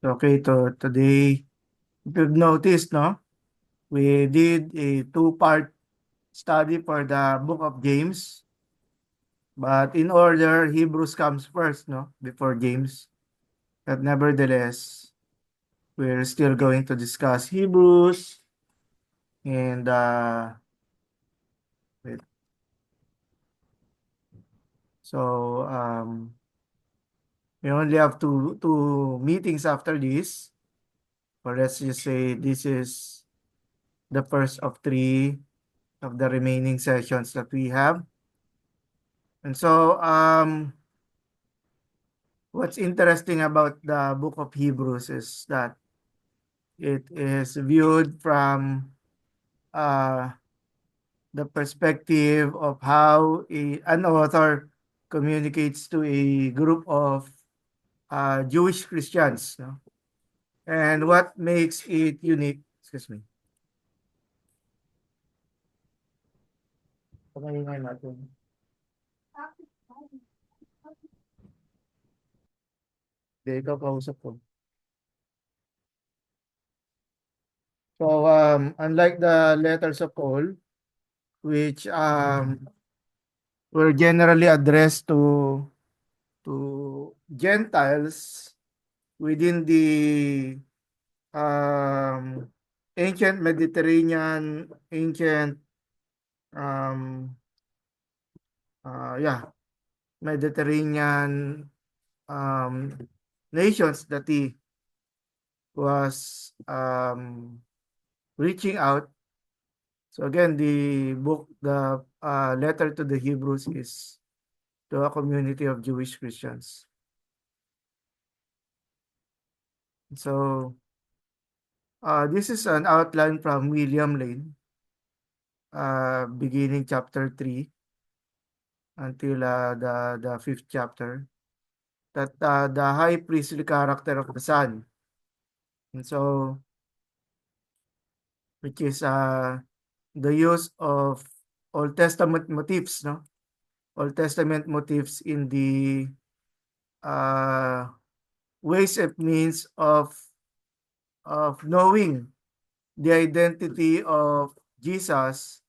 Okay, today, if you've noticed, no, we did a two-part study for the book of James, but in order, Hebrews comes first, no, before James. But nevertheless, we're still going to discuss Hebrews and wait. So we only have two meetings after this, or let's just say this is the first of three of the remaining sessions that we have. And so what's interesting about the book of Hebrews is that it is viewed from uh, the perspective of how an author communicates to a group of Jewish Christians, no? And what makes it unique, excuse me, pamahinga natin. Hindi, ikaw kausap ko. So, unlike the letters of Paul, which were generally addressed to Gentiles within the um, ancient Mediterranean, ancient um, yeah, Mediterranean um, nations that he was reaching out. So again, the letter to the Hebrews is to a community of Jewish Christians. So this is an outline from William Lane, beginning chapter 3 until the fifth chapter, that the high priestly character of the Son. And so, which is the use of Old Testament motifs, no? Old Testament motifs in the uh, ways and means of knowing the identity of Jesus,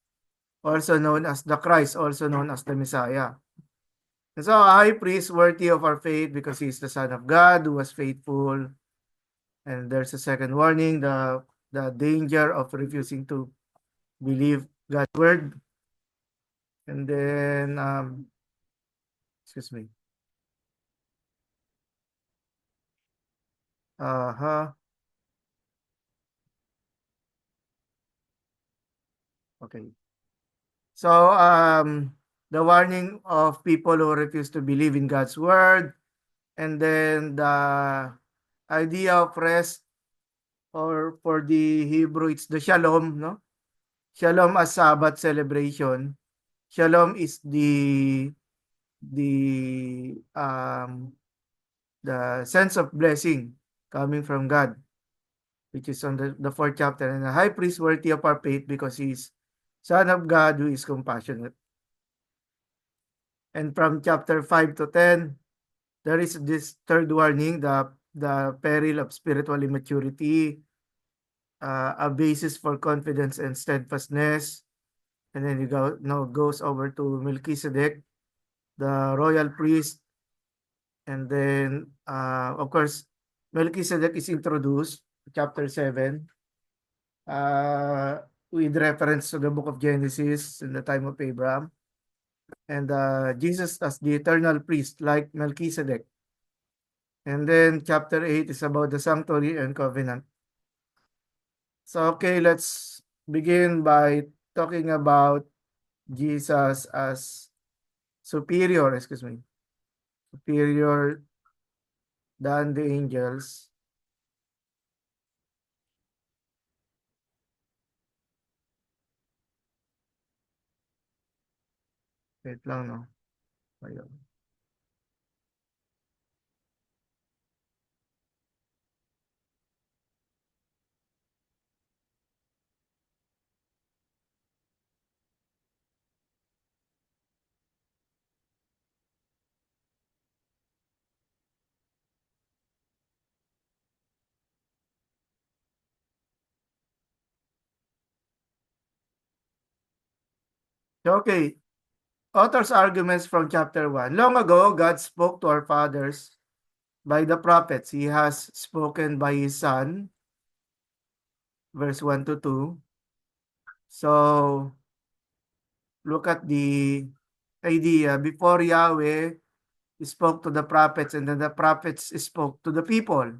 also known as the Christ, also known as the Messiah. And so a high priest worthy of our faith because he is the Son of God who was faithful. And there's a second warning, the danger of refusing to believe God's word. And then excuse me. Uh-huh. Okay. So the warning of people who refuse to believe in God's word, and then the idea of rest, or for the Hebrew it's the shalom, no? Shalom as Sabbath celebration. Shalom is the sense of blessing coming from God, which is on the fourth chapter. And the high priest worthy of our faith because he's Son of God who is compassionate. And from chapter 5 to 10, there is this third warning, the peril of spiritual immaturity, a basis for confidence and steadfastness. And then you go now goes over to Melchizedek, the royal priest, and then of course Melchizedek is introduced chapter 7 uh, with reference to the book of Genesis in the time of Abraham, and Jesus as the eternal priest like Melchizedek. And then chapter 8 is about the sanctuary and covenant. So okay, let's begin by talking about Jesus as superior, excuse me, superior than the angels. Wait lang, no? Ayun. Okay. Author's arguments from chapter 1. Long ago, God spoke to our fathers by the prophets. He has spoken by his Son, verse 1 to 2. So, look at the idea. Before Yahweh spoke to the prophets, and then the prophets spoke to the people.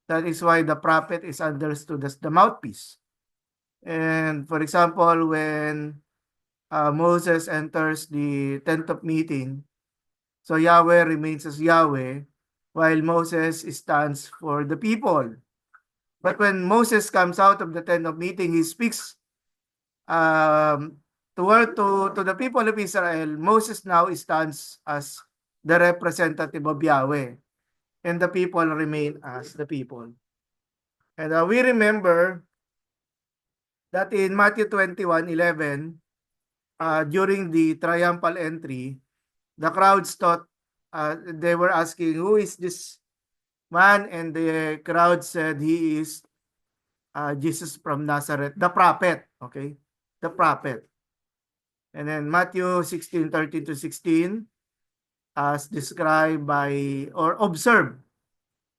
That is why the prophet is understood as the mouthpiece. And for example, when Moses enters the tent of meeting, so Yahweh remains as Yahweh, while Moses stands for the people. But when Moses comes out of the tent of meeting, he speaks to the people of Israel. Moses now stands as the representative of Yahweh, and the people remain as the people. And we remember that in Matthew 21:11, during the triumphal entry, the crowds thought, they were asking, who is this man? And the crowd said, he is Jesus from Nazareth, the prophet. Okay, the prophet. And then Matthew 16:13 to 16, as described by or observed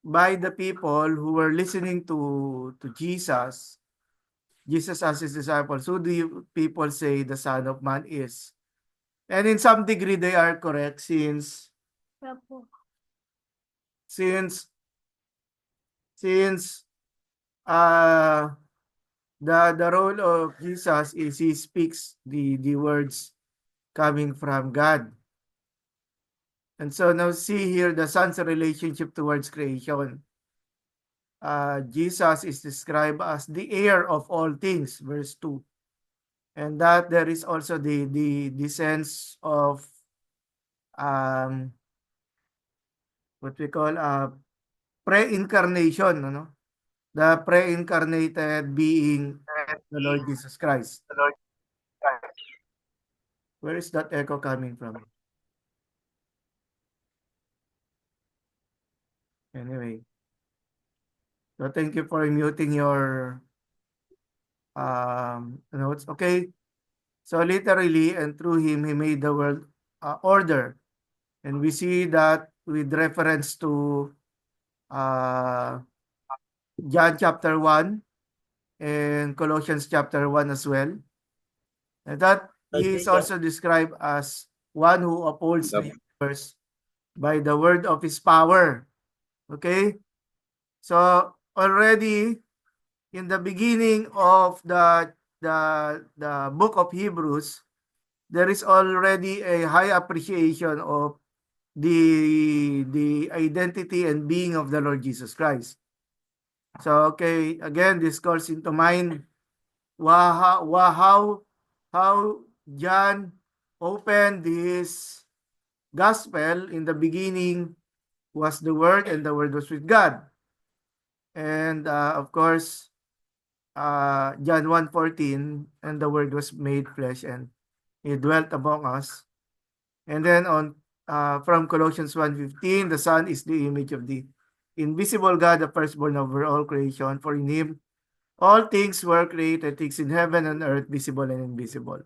by the people who were listening to Jesus. Jesus asked his disciples, who do you people say the Son of Man is? And in some degree, they are correct since since uh the role of Jesus is he speaks the words coming from God. And so now see here the Son's relationship towards creation. Jesus is described as the heir of all things, verse 2. And that there is also the sense of what we call pre-incarnation, no? The pre-incarnated being the Lord Jesus Christ. Where is that echo coming from? Anyway, so thank you for muting your notes. Okay, so literally and through him, he made the world order. And we see that with reference to John chapter 1 and Colossians chapter 1 as well. And that he is also described as one who upholds the universe by the word of his power. Okay? So already in the beginning of the book of Hebrews, there is already a high appreciation of the identity and being of the Lord Jesus Christ. So okay, again, this calls into mind how John opened his gospel. In the beginning was the Word, and the Word was with God. And of course, John 1:14, and the Word was made flesh and he dwelt among us. And then on from Colossians 1:15, the Son is the image of the invisible God, the firstborn over all creation. For in him all things were created, things in heaven and earth, visible and invisible.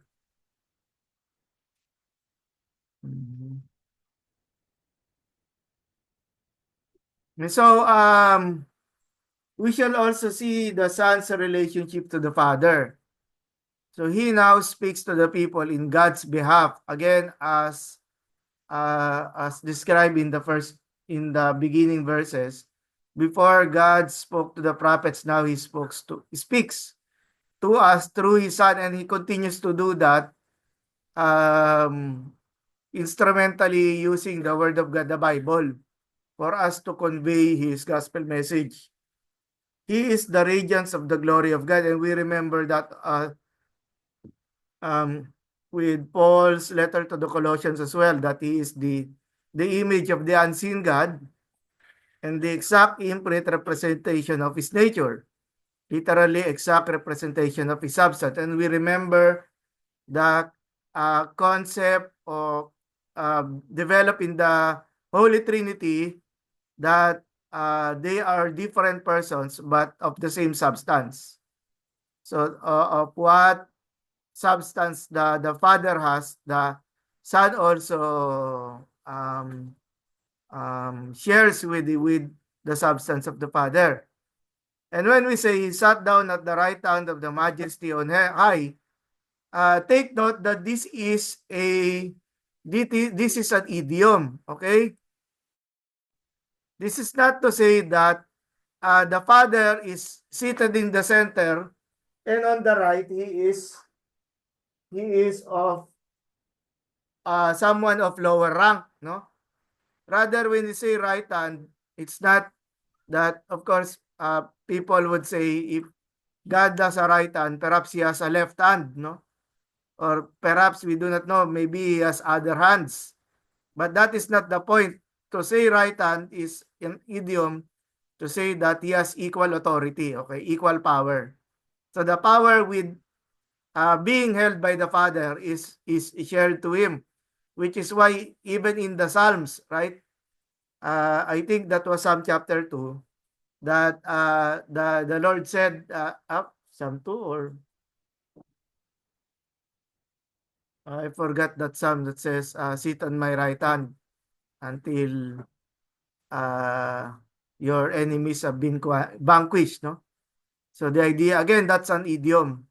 And so we shall also see the Son's relationship to the Father. So he now speaks to the people in God's behalf, again as described in the beginning verses. Before God spoke to the prophets, now he speaks to us through his Son, and he continues to do that instrumentally using the word of God, the Bible, for us to convey his gospel message. He is the radiance of the glory of God, and we remember that with Paul's letter to the Colossians as well, that he is the image of the unseen God and the exact imprint representation of his nature, literally exact representation of his substance. And we remember the concept of developed in the Holy Trinity, that they are different persons but of the same substance. So of what substance the Father has, the Son also shares with the substance of the Father. And when we say he sat down at the right hand of the Majesty on high, take note that this is an idiom, okay? This is not to say that the Father is seated in the center, and on the right he is of someone of lower rank, no? Rather, when you say right hand, it's not that, of course, people would say if God has a right hand, perhaps he has a left hand, no? Or perhaps we do not know, maybe he has other hands. But that is not the point. To say right hand is an idiom to say that he has equal authority, okay, equal power. So the power with being held by the Father is shared to him, which is why even in the Psalms, right? I think that was Psalm chapter 2, that the Lord said, Psalm 2, or I forgot that Psalm that says, sit on my right hand until uh, your enemies have been vanquished, no? So the idea, again, that's an idiom.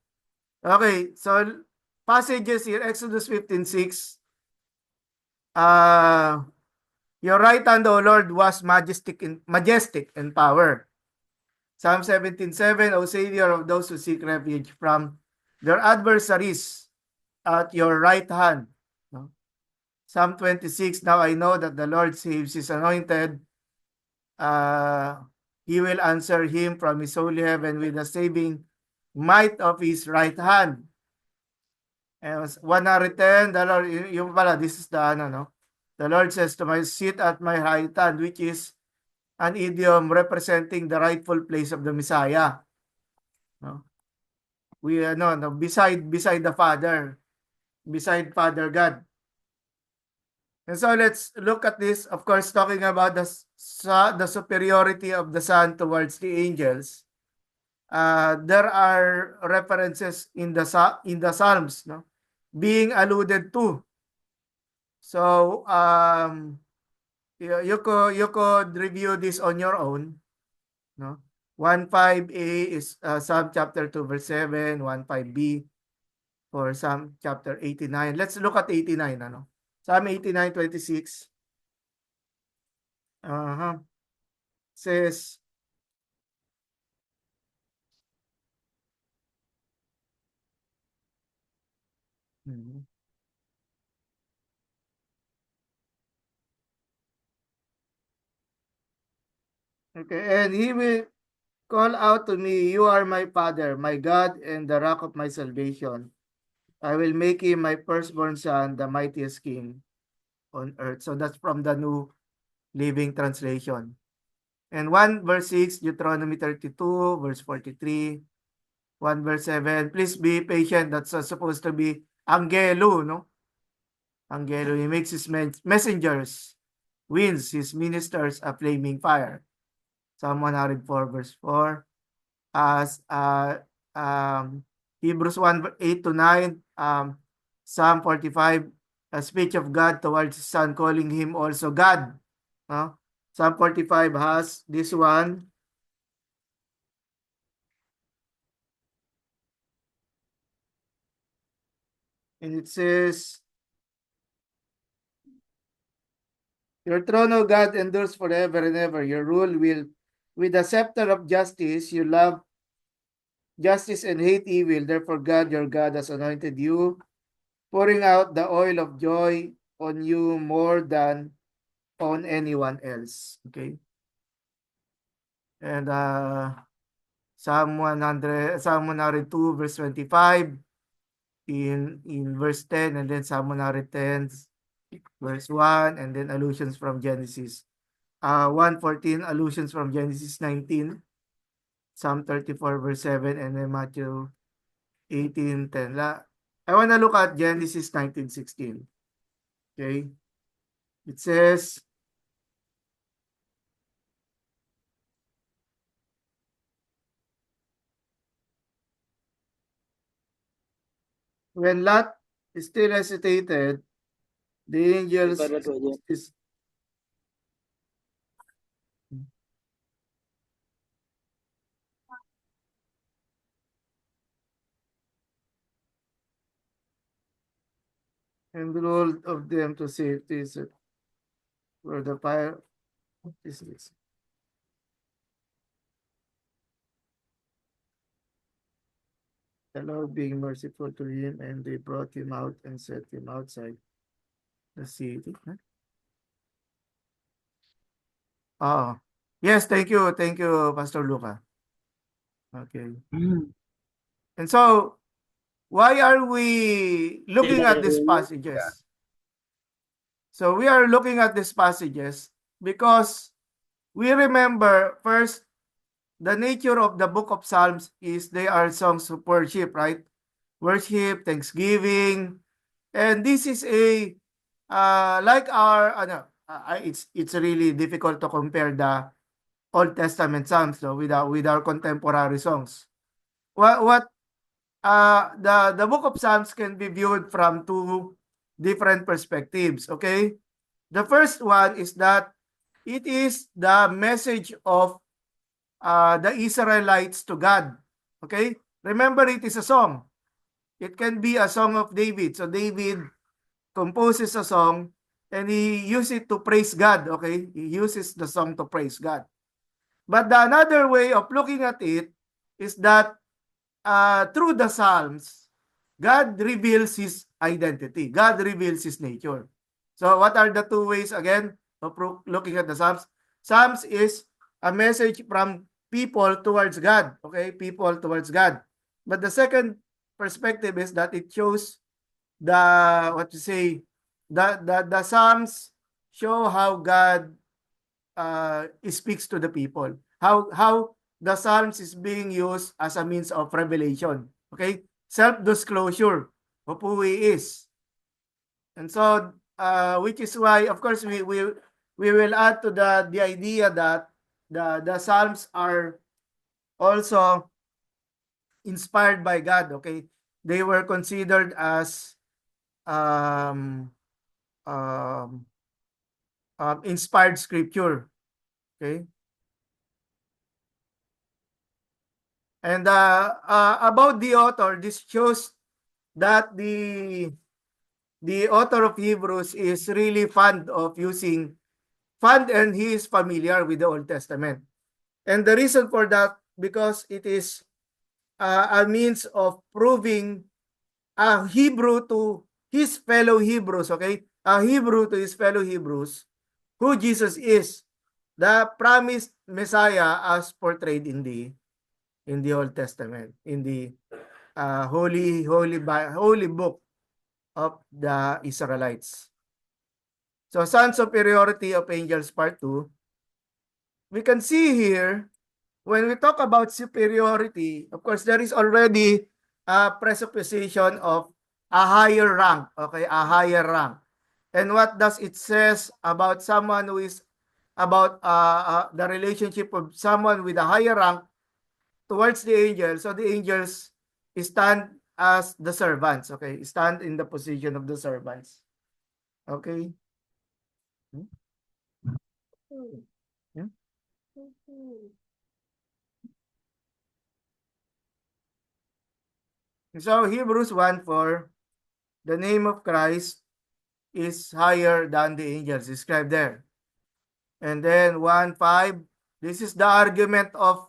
Okay, so passages here, Exodus 15:6, your right hand, O Lord, was majestic in power. Psalm 17:7, O Savior of those who seek refuge from their adversaries at your right hand. No? Psalm 26, now I know that the Lord saves his anointed. Uh, he will answer him from his holy heaven with the saving might of his right hand. And 110, the Lord, yung pala, this is the ano, no? The Lord says to my seat at my right hand, which is an idiom representing the rightful place of the Messiah. No? We no, beside the Father, beside Father God. And so let's look at this, of course, talking about the superiority of the Son towards the angels. There are references in the Psalms, no, being alluded to. So you could review this on your own, no. 1:5a is Psalm chapter 2 verse 7, 1:5b for Psalm chapter 89. Let's look at 89, ano. Psalm 89:26. Uh-huh. Says, mhm. Okay, and he will call out to me, you are my Father, my God, and the rock of my salvation. I will make him my firstborn son, the mightiest king on earth. So that's from the New Living Translation. And 1 verse 6, Deuteronomy 32, verse 43, 1 verse 7. Please be patient. That's supposed to be Angelo, no? Angelo, he makes his messengers, winds his ministers a flaming fire. Psalm 104 verse 4. As Hebrews 1, 8 to 9, Psalm 45, a speech of God towards his son, calling him also God. Psalm 45 has this one, and it says, your throne, O God, endures forever and ever. Your rule will, with the scepter of justice, you love justice and hate evil. Therefore, God, your God, has anointed you, pouring out the oil of joy on you more than on anyone else. Okay. And Psalm 102 verse 25 in verse 10, and then Psalm 110 verse 1, and then allusions from Genesis 1:14, allusions from Genesis 19, Psalm 34 verse 7, and then Matthew 18:10. I want to look at Genesis 19:16. Okay. It says, when Lot still hesitated, the angels is and rolled of them to safety where the fire is this. The Lord being merciful to him, and they brought him out and set him outside the city. Huh? Oh, yes, thank you, Pastor Luca. Okay. And so, why are we looking at these passages? So we are looking at these passages because we remember first the nature of the book of Psalms is they are songs of worship, right? Worship, thanksgiving, and this is a like our it's really difficult to compare the Old Testament Psalms though with our contemporary songs. What the book of Psalms can be viewed from two different perspectives, okay? The first one is that it is the message of the Israelites to God. Okay? Remember, it is a song. It can be a song of David. So David composes a song and he uses it to praise God. Okay? He uses the song to praise God. But the another way of looking at it is that through the Psalms, God reveals his identity. God reveals his nature. So what are the two ways again of looking at the Psalms? Psalms is a message from people towards God. Okay, people towards God. But the second perspective is that it shows the what you say the Psalms show how God speaks to the people. How the Psalms is being used as a means of revelation. Okay, self-disclosure of who He is, and so which is why, of course, we will add to the idea that the Psalms are also inspired by God. Okay, they were considered as um, um, inspired scripture. Okay. And about the author, this shows that the author of Hebrews is really fond and he is familiar with the Old Testament. And the reason for that, because it is a means of proving a Hebrew to his fellow Hebrews, okay? A Hebrew to his fellow Hebrews, who Jesus is, the promised Messiah as portrayed in the Old Testament, in the holy book of the Israelites. So, Sun Superiority of Angels Part 2, we can see here, when we talk about superiority, of course, there is already a presupposition of a higher rank, okay, a higher rank. And what does it says about someone who is about the relationship of someone with a higher rank towards the angels? So the angels stand as the servants, okay? Stand in the position of the servants. Okay? Yeah. So Hebrews 1:4, the name of Christ is higher than the angels described there. And then 1:5, this is the argument of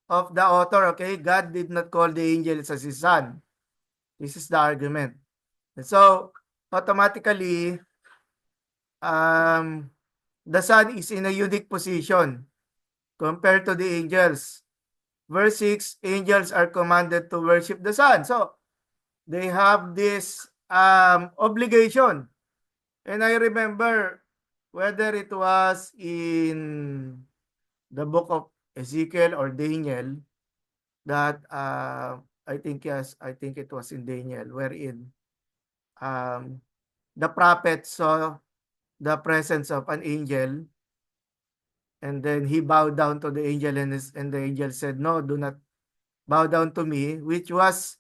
the author, okay? God did not call the angels as his son. This is the argument. And so automatically um the son is in a unique position compared to the angels. Verse 6, angels are commanded to worship the Son. So, they have this obligation. And I remember whether it was in the book of Ezekiel or Daniel that I think it was in Daniel wherein um, the prophet saw the presence of an angel and then he bowed down to the angel and the angel said, "No, do not bow down to me," which was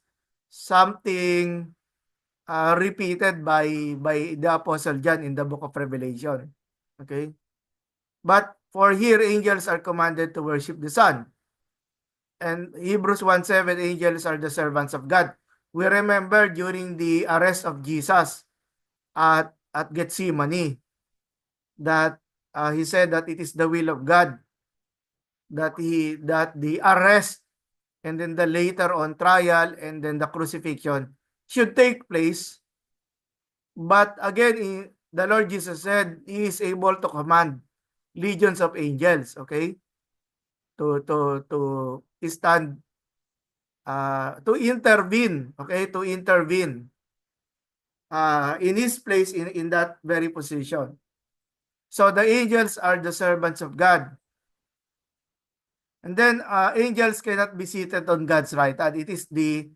something repeated by the Apostle John in the book of Revelation. Okay? But for here, angels are commanded to worship the Son. And Hebrews 1:7, angels are the servants of God. We remember during the arrest of Jesus at Gethsemane that he said that it is the will of God that the arrest and then the later on trial and then the crucifixion should take place. But again, the Lord Jesus said he is able to command legions of angels, okay? To stand to intervene, okay? To intervene in his place in that very position. So the angels are the servants of God. And then angels cannot be seated on God's right hand. It is the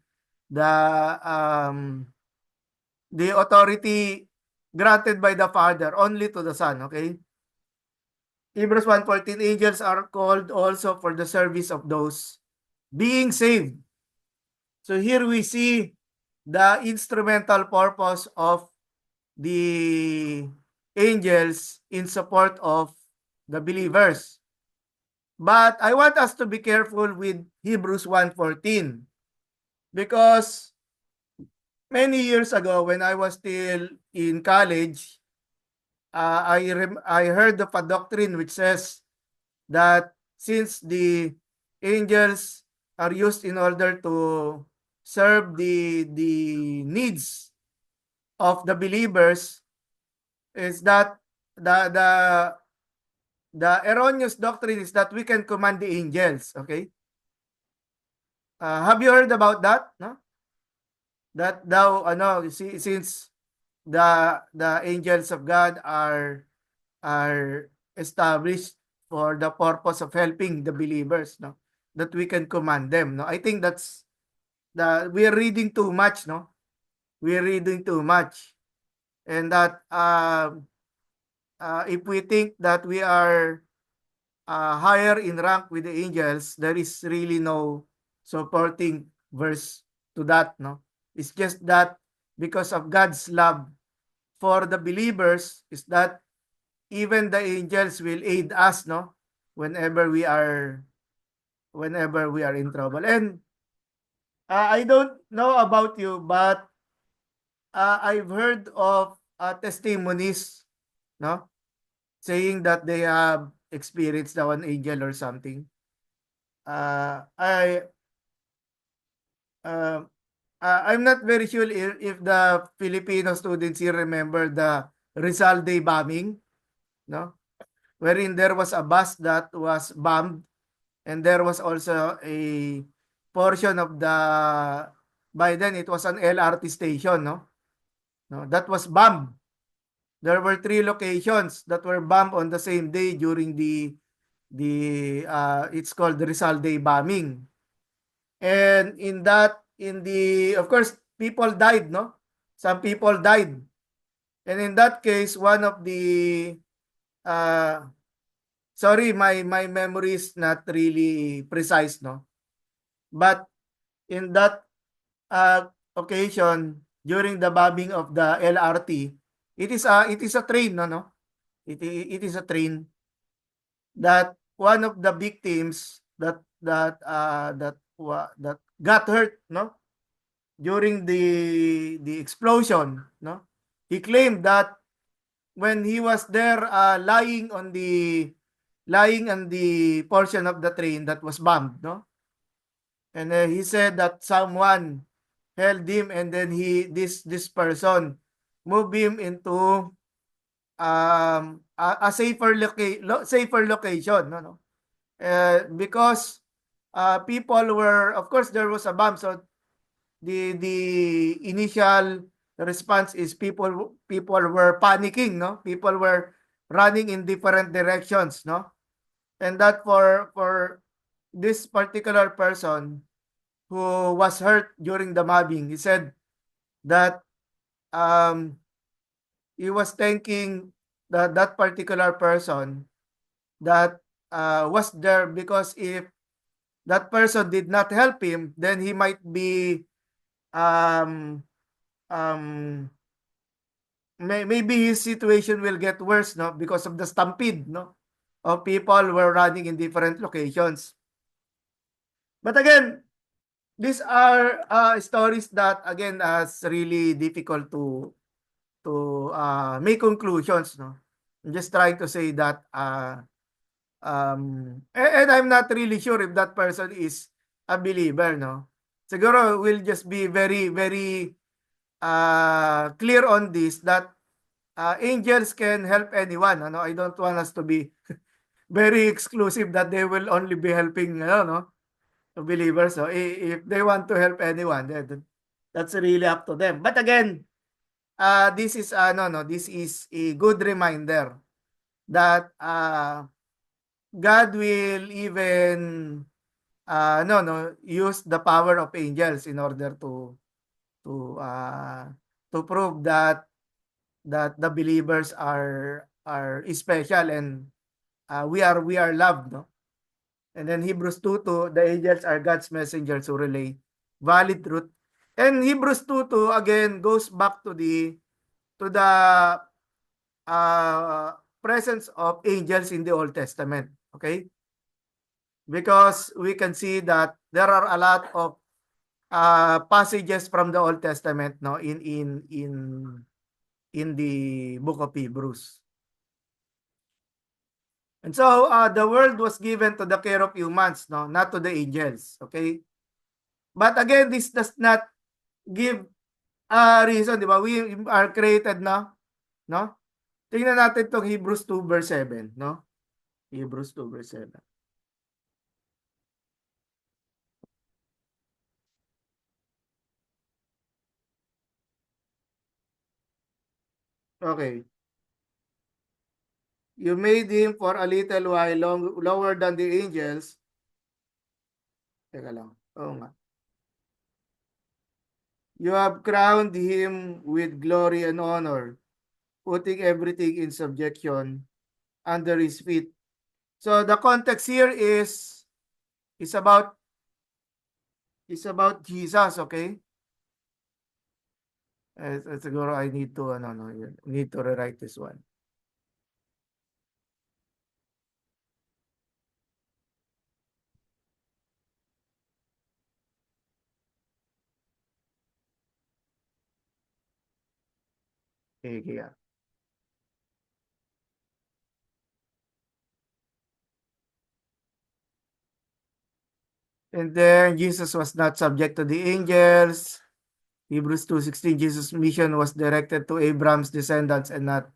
authority granted by the Father only to the Son, okay? Hebrews 1:14, angels are called also for the service of those being saved. So here we see the instrumental purpose of the angels in support of the believers. But I want us to be careful with Hebrews 1:14 because many years ago when I was still in college, I heard of a doctrine which says that since the angels are used in order to serve the needs of the believers, is that the the erroneous doctrine is that we can command the angels. Okay, have you heard about that? No, that daw since the angels of God are established for the purpose of helping the believers, no, that we can command them. No, I think that's we are reading too much. No, we are reading too much, and that if we think that we are higher in rank with the angels, there is really no supporting verse to that. No, it's just that because of God's love for the believers, is that even the angels will aid us, no, whenever we are in trouble. And I don't know about you, but I've heard of testimonies, no, saying that they have experienced now an angel or something. I uh, I'm not very sure if the Filipino students here remember the Rizal Day bombing, no, wherein there was a bus that was bombed, and there was also a portion of the, by then it was an LRT station, no, that was bombed. There were 3 locations that were bombed on the same day during the it's called the Rizal Day bombing. And in the, of course, people died, no? Some people died. And in that case, one of the uh sorry, my memory is not really precise, no? But in that occasion, during the bombing of the LRT, it is a train, no? It is a train that one of the victims that got hurt, no, during the explosion, no, he claimed that when he was there lying on the portion of the train that was bombed, no, and he said that someone held him, and then this person moved him into a safer location, no, because people were, of course, there was a bomb, so the initial response is people were panicking, no, people were running in different directions, no, and that for this particular person who was hurt during the mobbing, he said that um he was thanking that particular person that was there, because if that person did not help him, then he might be um um, maybe his situation will get worse, no, because of the stampede, no, of people were running in different locations. But again, these are stories that again is really difficult to make conclusions, no. I'm just trying to say that and I'm not really sure if that person is a believer, no. Siguro we'll just be very very clear on this that angels can help anyone, ano. I don't want us to be very exclusive that they will only be helping, no, believers. So if they want to help anyone, then that's really up to them. But again, this is no, this is a good reminder that God will even no use the power of angels in order to uh to prove that the believers are special and we are loved, no. And then Hebrews 2:2, the angels are God's messengers who relay valid truth. And Hebrews 2:2 again goes back to the presence of angels in the Old Testament. Okay? Because we can see that there are a lot of passages from the Old Testament, no, in the book of Hebrews. And so the world was given to the care of humans, no, not to the angels. Okay? But again, this does not give a reason, di ba? We are created na, no? Tingnan natin tong Hebrews 2 verse 7, no? Hebrews 2 verse 7. Okay. You made him for a little while lower than the angels. Teka lang. Oo nga. You have crowned him with glory and honor, putting everything in subjection under his feet. So the context here is about Jesus, okay? Siguro I need to no, need to rewrite this one. Okay, yeah. And then Jesus was not subject to the angels. Hebrews 2:16, Jesus' mission was directed to Abraham's descendants and not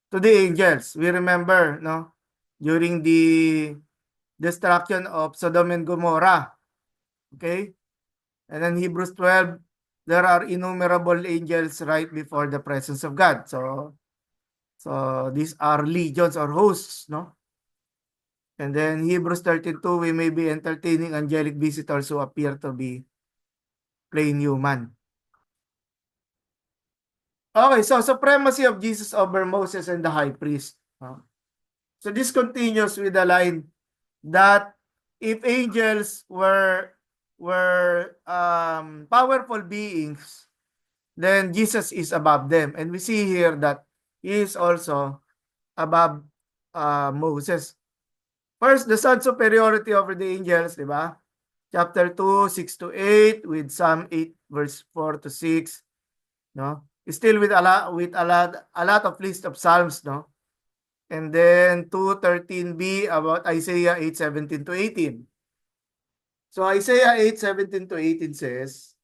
to the angels. We remember, no, during the destruction of Sodom and Gomorrah. Okay? And then Hebrews 12, there are innumerable angels right before the presence of God. So these are legions or hosts, no? And then Hebrews 13:2, we may be entertaining angelic visitors who appear to be plain human. Okay, so supremacy of Jesus over Moses and the high priest. So this continues with the line that if angels were powerful beings, then Jesus is above them. And we see here that he is also above Moses. First, the Son's superiority over the angels, di ba? Chapter 2, 6 to 8, with Psalm 8, verse 4 to 6, no? Still with a lot of list of Psalms, no? And then 213b about Isaiah 8:17 to 18. So Isaiah 8:17 to 18 says,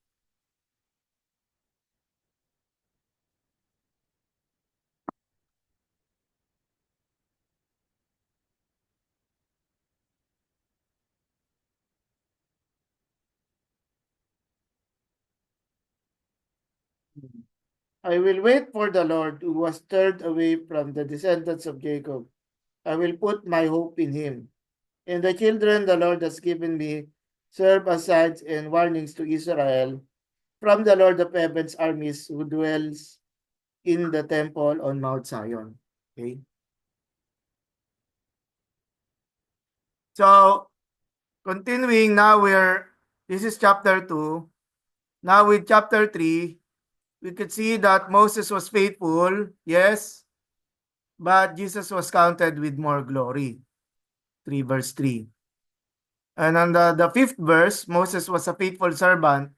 I will wait for the Lord who was turned away from the descendants of Jacob. I will put my hope in him. And the children the Lord has given me serve as signs and warnings to Israel from the Lord of heaven's armies who dwells in the temple on Mount Zion. Okay? So, continuing now this is chapter 2. Now with chapter 3, we could see that Moses was faithful, yes, but Jesus was counted with more glory. 3 verse 3. And on the fifth verse, Moses was a faithful servant,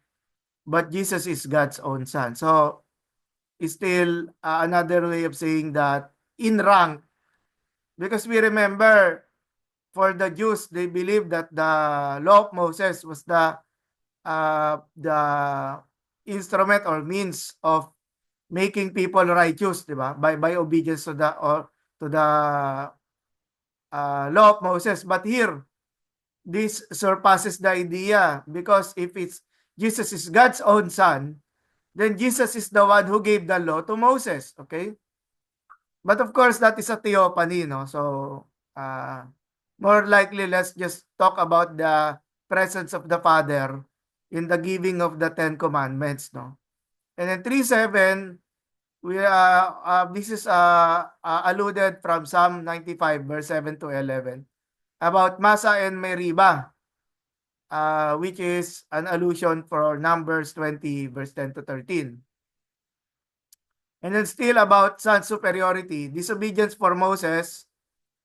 but Jesus is God's own son. So, is still another way of saying that in rank, because we remember for the Jews, they believe that the law of Moses was the instrument or means of making people righteous, di ba? By obedience to the law of Moses. But here, this surpasses the idea, because if it's Jesus is God's own son, then Jesus is the one who gave the law to Moses. Okay? But of course, that is a theophany, no? So, uh, more likely, let's just talk about the presence of the Father in the giving of the Ten Commandments, no? And then 3:7, we this is alluded from Psalm 95, verse 7 to 11, about Massa and Meriba, which is an allusion for Numbers 20, verse 10 to 13. And then still about son superiority, disobedience for Moses,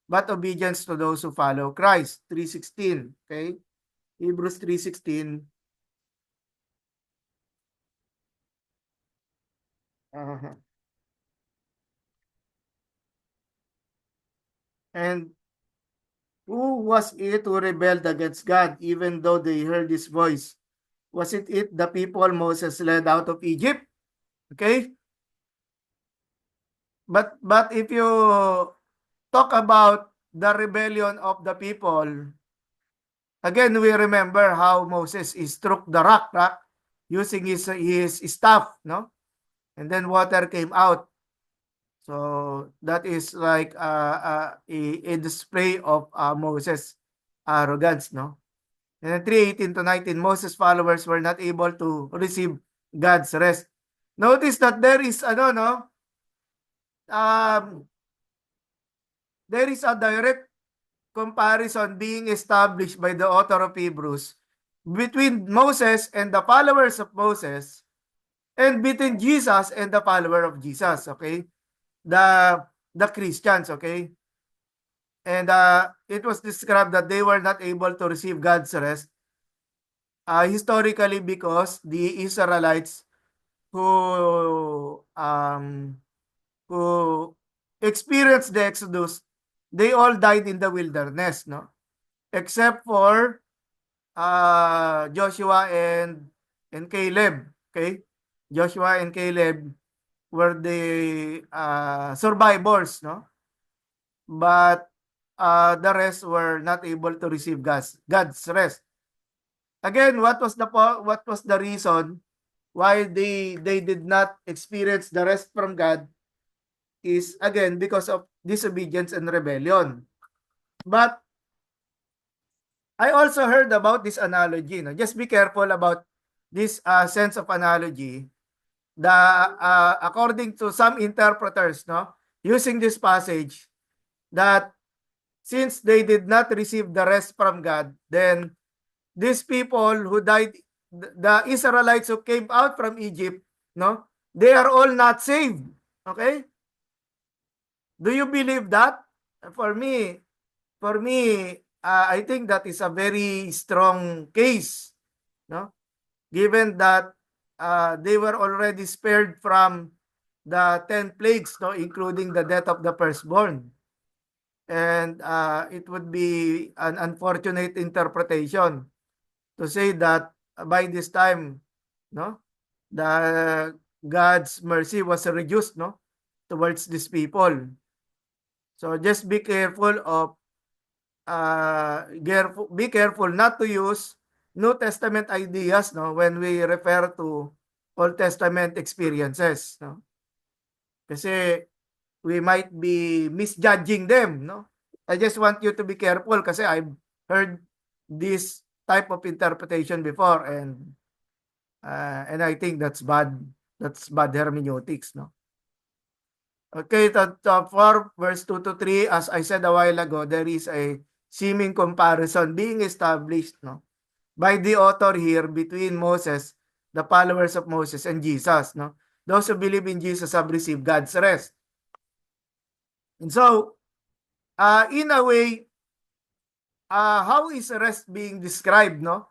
but obedience to those who follow Christ. 3:16. Okay? Hebrews 3:16. Uh-huh. And who was it who rebelled against God, even though they heard his voice? Was it the people Moses led out of Egypt? Okay? But if you talk about the rebellion of the people, again, we remember how Moses struck the rock using his staff, no? And then water came out. So that is like a display of Moses' arrogance, no? And then 3:18 to 19, Moses' followers were not able to receive God's rest. Notice that um, there is a direct comparison being established by the author of Hebrews between Moses and the followers of Moses, and between Jesus and the follower of Jesus, okay? The Christians, okay? And it was described that they were not able to receive God's rest historically, because the Israelites who um, who experienced the Exodus, they all died in the wilderness, no? Except for Joshua and Caleb, okay? Joshua and Caleb were the survivors, no? But the rest were not able to receive God's rest. Again, what was the reason why they did not experience the rest from God? Is again because of disobedience and rebellion. But I also heard about this analogy. No? Just be careful about this sense of analogy. According to some interpreters, no, using this passage, that since they did not receive the rest from God, then these people who died, the Israelites who came out from Egypt, no, they are all not saved. Okay? Do you believe that? For me, I think that is a very strong case, no? Given that they were already spared from the 10 plagues, no, including the death of the firstborn. And it would be an unfortunate interpretation to say that by this time, no, the God's mercy was reduced, no, towards these people. So just be careful of be careful not to use New Testament ideas, no, when we refer to Old Testament experiences, no? Kasi we might be misjudging them, no? I just want you to be careful kasi I've heard this type of interpretation before, and I think that's bad. That's bad hermeneutics, no? Okay, for verse 2 to 3, as I said a while ago, there is a seeming comparison being established, no, by the author here between Moses, the followers of Moses, and Jesus, no. those who believe in Jesus have received God's rest. And so, in a way, how is rest being described, no?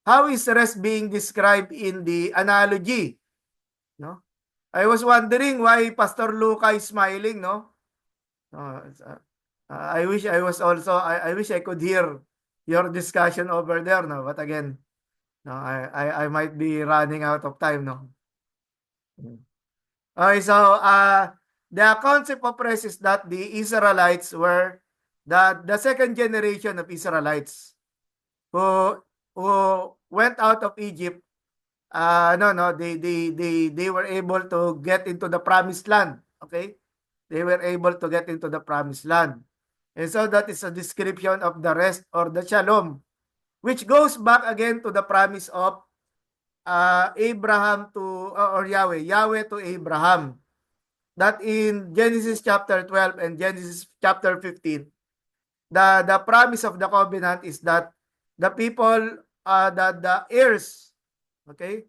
How is rest being described in the analogy, no? I was wondering why Pastor Luca is smiling, no? I wish I was also, I wish I could hear your discussion over there, no? But again, no, I might be running out of time, no? Okay, so the concept of rest is that the Israelites were the second generation of Israelites who who went out of Egypt. They were able to get into the promised land. Okay, they were able to get into the promised land, and so that is a description of the rest or the shalom, which goes back again to the promise of Abraham to or Yahweh to Abraham. That in Genesis chapter 12 and Genesis chapter 15, the promise of the covenant is that the people, the heirs, okay,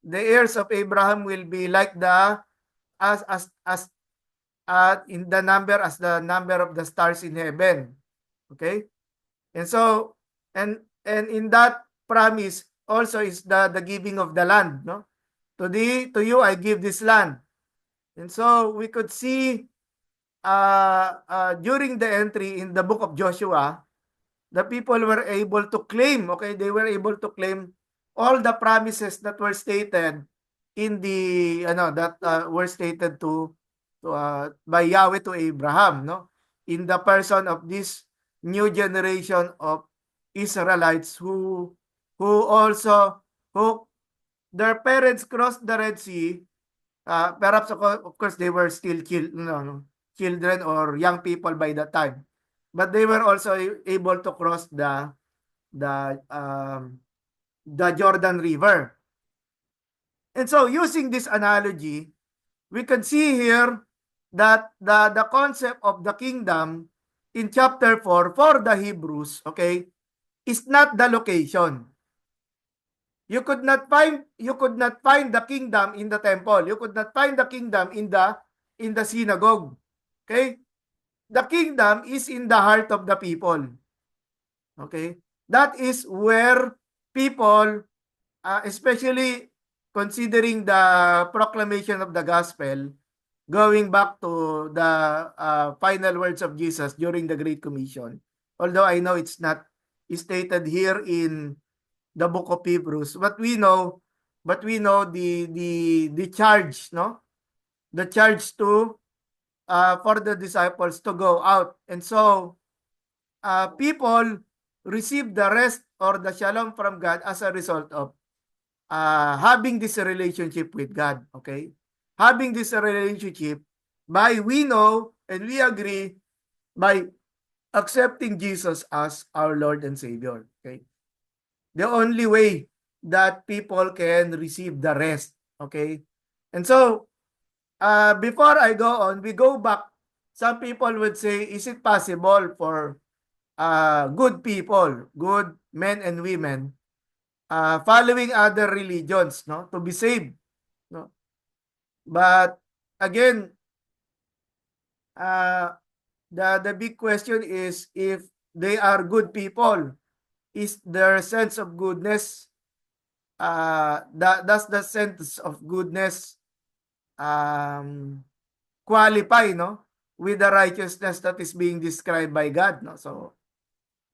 the heirs of Abraham will be like the as in the number as the number of the stars in heaven, okay, and so and in that promise also is the giving of the land, no, to you I give this land. And so we could see during the entry in the book of Joshua, the people were able to claim, okay, they were able to claim all the promises that were stated in the, that were stated to by Yahweh to Abraham, no? In the person of this new generation of Israelites who also, who their parents crossed the Red Sea. Perhaps of course they were still children or young people by that time, but they were also able to cross the um, the Jordan River. And so using this analogy, we can see here that the concept of the kingdom in chapter 4 for the Hebrews, okay, is not the location. You could not find the kingdom in the temple. You could not find the kingdom in the synagogue. Okay? The kingdom is in the heart of the people. Okay? That is where people, especially considering the proclamation of the gospel, going back to the final words of Jesus during the Great Commission. Although I know it's not stated here in the book of Hebrews, but we know the charge, no? The charge to for the disciples to go out. And so people receive the rest or the shalom from God as a result of having this relationship with God, okay? Having this relationship by, we know and we agree, by accepting Jesus as our Lord and Savior, okay? The only way that people can receive the rest, okay? And so, before I go on, we go back. Some people would say, is it possible for good people, good men and women, following other religions, no, to be saved, no? But again, uh, the big question is, if they are good people, is their sense of goodness, does the sense of goodness qualify, no, with the righteousness that is being described by God, no? So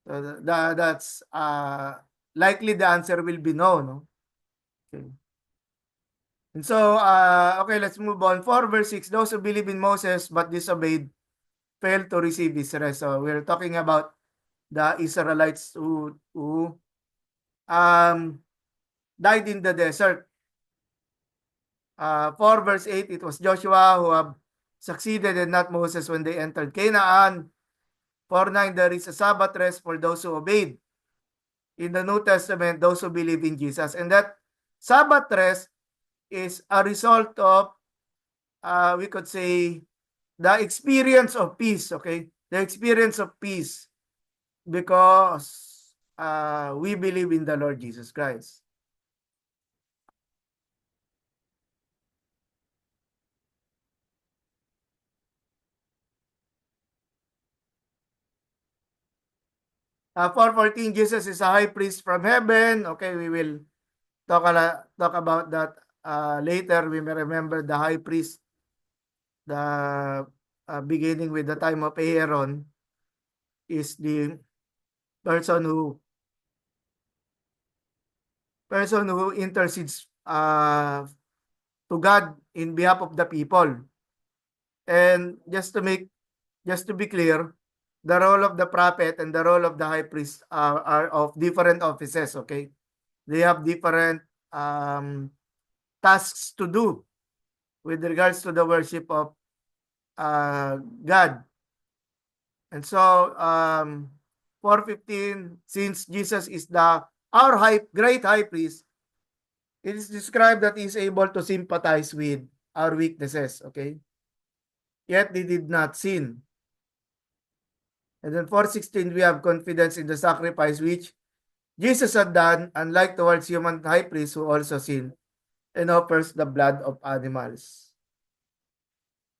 that's likely the answer will be no, no. Okay. And so okay, let's move on. 4 verse 6, those who believe in Moses but disobeyed failed to receive his rest. So we're talking about the Israelites who died in the desert. 4 verse 8, it was Joshua who have succeeded and not Moses when they entered Canaan. 4:9, there is a Sabbath rest for those who obeyed. In the New Testament, those who believe in Jesus. And that Sabbath rest is a result of, we could say, the experience of peace, okay? The experience of peace because we believe in the Lord Jesus Christ. 4:14, Jesus is a high priest from heaven. Okay, we will talk about that later. We may remember the high priest, the beginning with the time of Aaron, is the person who intercedes to God in behalf of the people. And just to be clear, the role of the prophet and the role of the high priest are of different offices. Okay, they have different tasks to do with regards to the worship of God. And so 4:15, since Jesus is our great high priest, it is described that he is able to sympathize with our weaknesses. Okay, yet they did not sin. And then 4:16, we have confidence in the sacrifice which Jesus had done, unlike towards human high priest who also sinned and offers the blood of animals.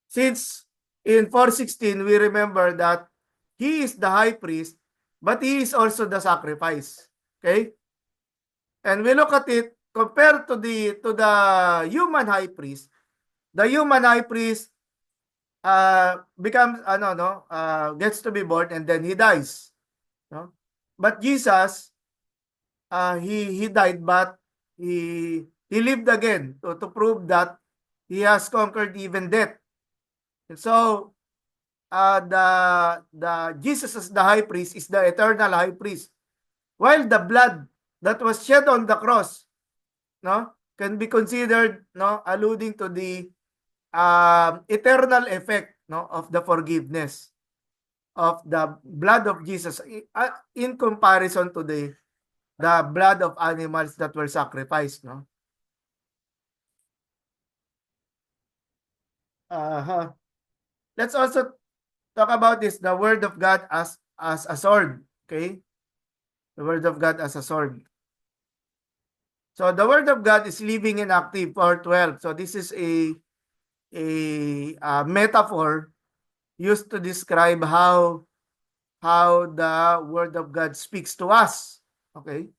Since in 4:16, we remember that he is the high priest, but he is also the sacrifice. Okay? And we look at it compared to the human high priest. The human high priest becomes gets to be born and then he dies. No? But Jesus, he died, but he lived again to prove that he has conquered even death. And so the Jesus as the high priest is the eternal high priest, while the blood that was shed on the cross, can be considered, alluding to the eternal effect, of the forgiveness of the blood of Jesus in comparison to the blood of animals that were sacrificed. Let's also talk about this, the word of God as a sword. Okay, the word of God as a sword. So the word of God is living and active for 12. So this is a metaphor used to describe how the word of God speaks to us. Okay,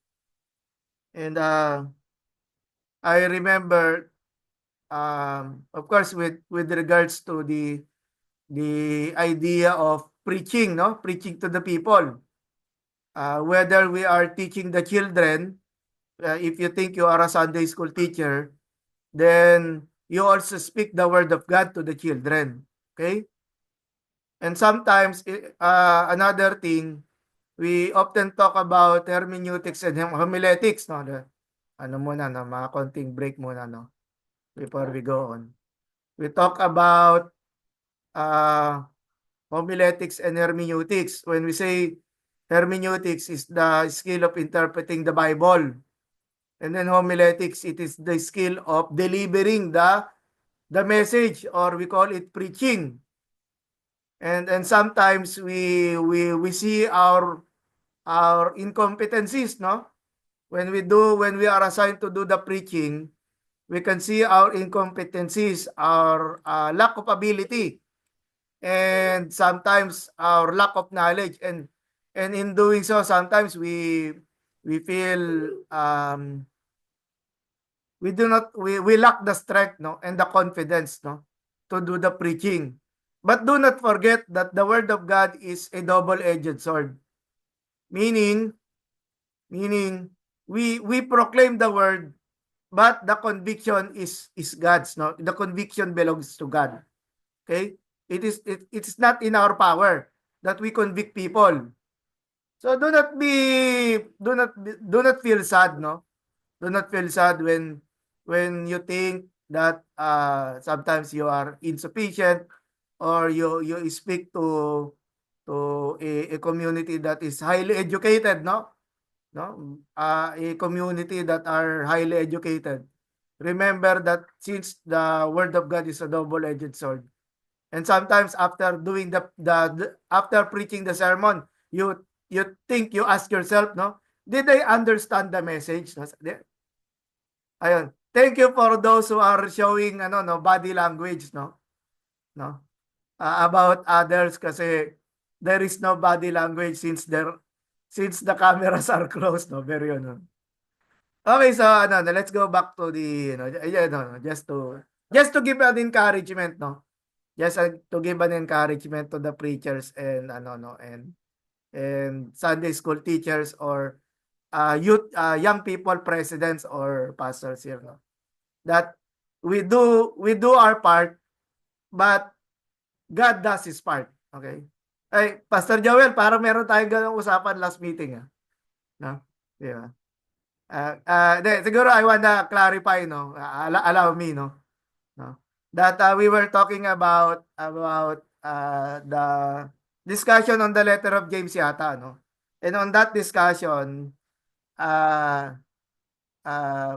and I remember, of course, with regards to the idea of preaching, preaching to the people. Whether we are teaching the children, if you think you are a Sunday school teacher, then you also speak the word of God to the children. Okay? And sometimes, another thing, we often talk about hermeneutics and homiletics. No? Ano muna, no? Mga konting break muna, no? Before we go on. We talk about homiletics and hermeneutics. When we say hermeneutics is the skill of interpreting the Bible. And then homiletics, it is the skill of delivering the message, or we call it preaching. And sometimes we see our incompetencies, no? When we are assigned to do the preaching, we can see our incompetencies, our lack of ability, and sometimes our lack of knowledge, and in doing so, sometimes we feel we lack the strength, no, and the confidence, no, to do the preaching. But do not forget that the word of God is a double-edged sword, meaning we proclaim the word, but the conviction is God's, no, the conviction belongs to God. Okay, it's not in our power that we convict people. So do not feel sad, no? Do not feel sad when you think that sometimes you are insufficient, or you speak to a community that is highly educated, no? A community that are highly educated. Remember that since the word of God is a double-edged sword, and sometimes after doing after preaching the sermon, you think, you ask yourself, no, did I understand the message? Ayun. Thank you for those who are showing body language, no? About others, kasi there is no body language since since the cameras are closed, no? Very ano. Okay, so ano, let's go back to the, just to give an encouragement, no? Just to give an encouragement to the preachers and and Sunday school teachers or youth, young people presidents or pastors here, no? That we do our part, but God does His part. Okay? Ay, Pastor Joel, parang meron tayong ganong usapan last meeting, no? Di ba? Siguro I wanna clarify, no? Allow me, no? That we were talking about the discussion on the letter of James yata, no? And on that discussion, uh, uh,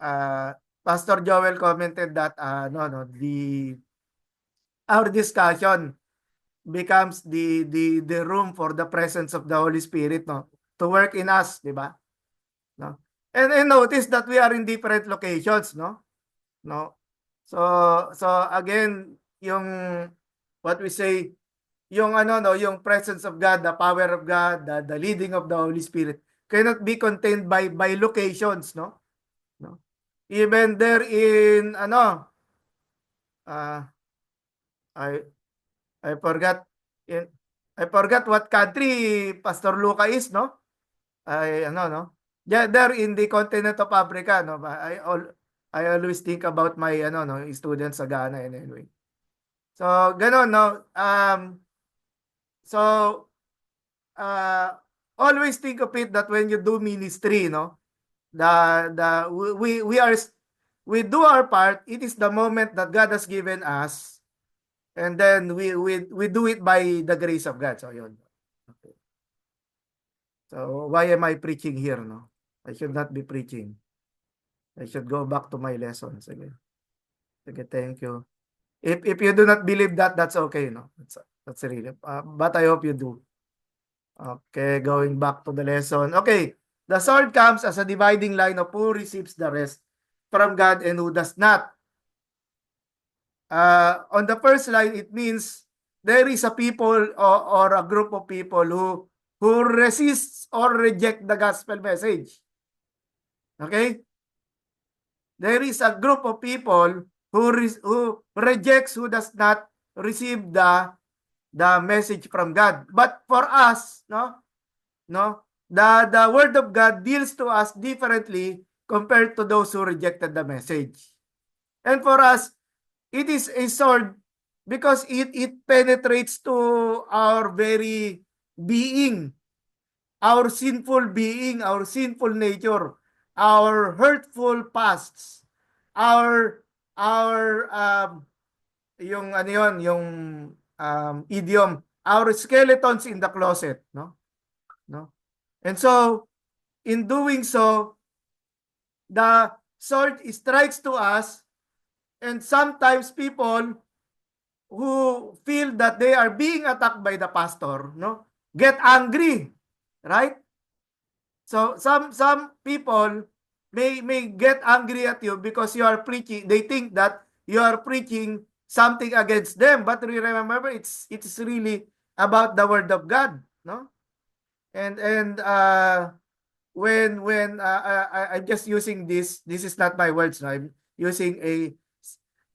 uh, Pastor Joel commented that no, the our discussion becomes the room for the presence of the Holy Spirit, no, to work in us, di ba? No? And notice that we are in different locations, no. So again, yung what we say, yung no, yung presence of God, the power of God, the leading of the Holy Spirit cannot be contained by locations, no. Even there in uh, I I forgot in I forgot what country Pastor Luca is, no? Ay no. Yeah, there in the continent of Africa, no. I always think about my no, students sa Ghana and anyway. So ganon, no. So uh, always think of it that when you do ministry, no, the we do our part. It is the moment that God has given us, and then we do it by the grace of God. So yun. Okay. So why am I preaching here, no? I should not be preaching. I should go back to my lessons again. Okay, thank you. If you do not believe that, that's okay, no? That's really. But I hope you do. Okay, going back to the lesson. Okay, the sword comes as a dividing line of who receives the rest from God and who does not. On the first line, it means there is a people or a group of people who resists or reject the gospel message. Okay? There is a group of people who rejects, who does not receive the message from God. But for us, the word of God deals to us differently compared to those who rejected the message. And for us, it is a sword because it penetrates to our very being, our sinful being, our sinful nature, our hurtful pasts, our yung ano yon, yung idiom, our skeletons in the closet, no? And so in doing so, the sword strikes to us, and sometimes people who feel that they are being attacked by the pastor, get angry, right? So some people may get angry at you because you are preaching. They think that you are preaching something against them, but remember, it's really about the word of God, no? And when I'm just using this is not my words, no? I'm using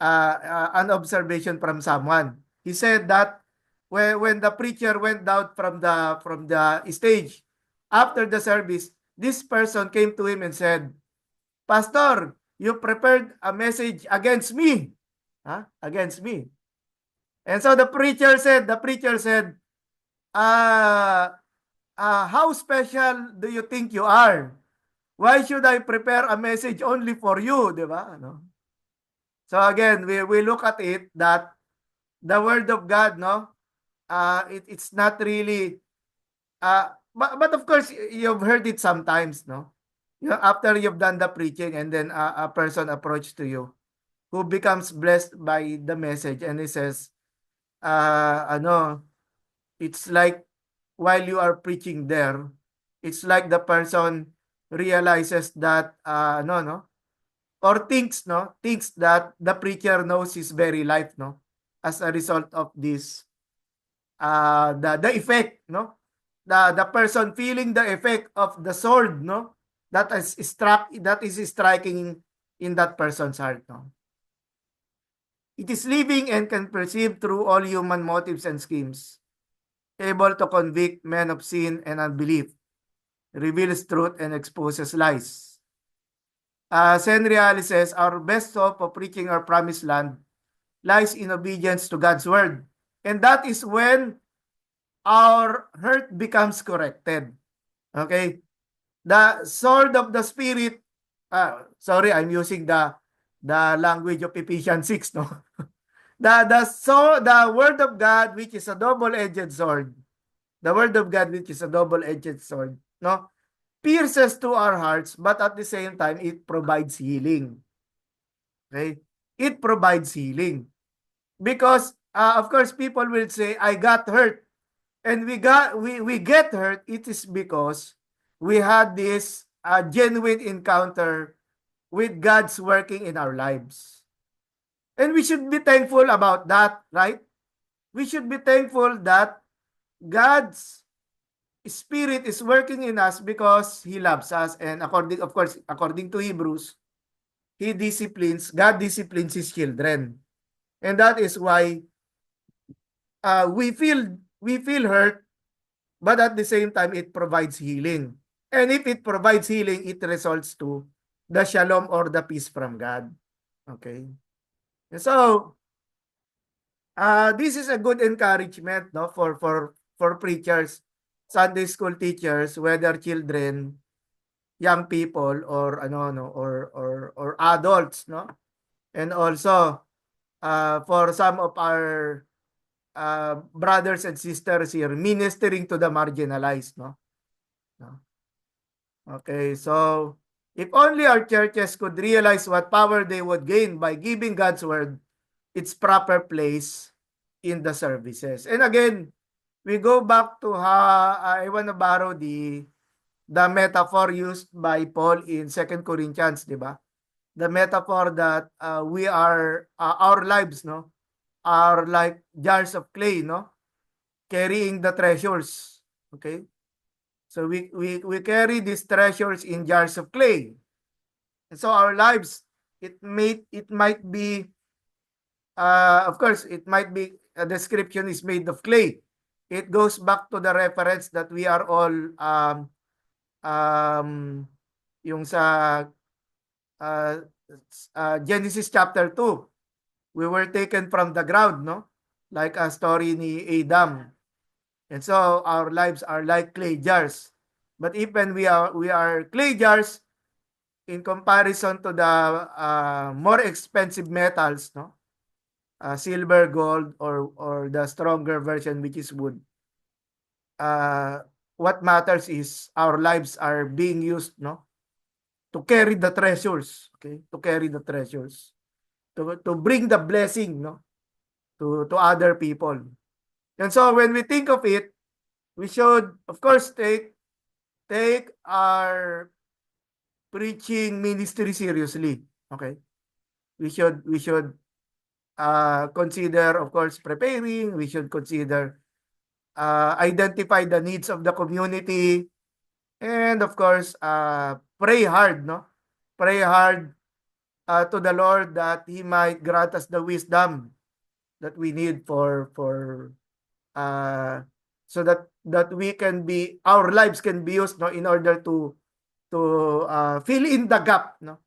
an observation from someone. He said that when the preacher went down from the stage after the service, this person came to him and said, "Pastor, you prepared a message against me, against me." And so the preacher said, "How special do you think you are? Why should I prepare a message only for you?" Di ba? Ano? So again, we look at it that the word of God, it's not really, but of course, you've heard it sometimes, no? After you've done the preaching and then a person approached to you who becomes blessed by the message and he says, it's like while you are preaching there, it's like the person realizes that, or thinks that the preacher knows his very life, as a result of this, the effect, the person feeling the effect of the sword, no? That is striking in that person's heart, no? It is living and can perceive through all human motives and schemes, able to convict men of sin and unbelief, reveals truth and exposes lies. Sen Reales says, our best hope of reaching our promised land lies in obedience to God's word. And that is when our hurt becomes corrected. Okay? The sword of the Spirit, sorry, I'm using the language of Ephesians 6, no? The word of God, which is a double-edged sword, the word of God, which is a double-edged sword, no? Pierces to our hearts, but at the same time, it provides healing. Okay? It provides healing. Because, of course, people will say, I got hurt. And we get hurt, it is because we had this genuine encounter with God's working in our lives. And we should be thankful about that, right? We should be thankful that God's Spirit is working in us because He loves us. And according to Hebrews, God disciplines His children. And that is why we feel hurt, but at the same time, it provides healing. And if it provides healing, it results to the shalom or the peace from God. Okay? And so, this is a good encouragement, no, for preachers, Sunday school teachers, whether children, young people, or or adults, no, and also for some of our brothers and sisters here ministering to the marginalized, no. Okay, so if only our churches could realize what power they would gain by giving God's word its proper place in the services. And again, we go back to how I want to borrow the metaphor used by Paul in 2 Corinthians, di ba? The metaphor that we are our lives, no, are like jars of clay, no, carrying the treasures. Okay? So we carry these treasures in jars of clay. And so our lives, it might be of course it might be a description is made of clay. It goes back to the reference that we are all um yung sa uh, Genesis chapter 2. We were taken from the ground, no? Like a story ni Adam. And so our lives are like clay jars. But even we are clay jars in comparison to the more expensive metals, no? Silver, gold, or the stronger version, which is wood. What matters is our lives are being used, no, to carry the treasures, okay, to carry the treasures, to bring the blessing, no, to other people. And so when we think of it, we should, of course, take our preaching ministry seriously. Okay, we should consider, of course, preparing. We should consider identify the needs of the community, and of course, pray hard, no? Pray hard to the Lord that He might grant us the wisdom that we need so that we can be, our lives can be used, no, in order to fill in the gap, no,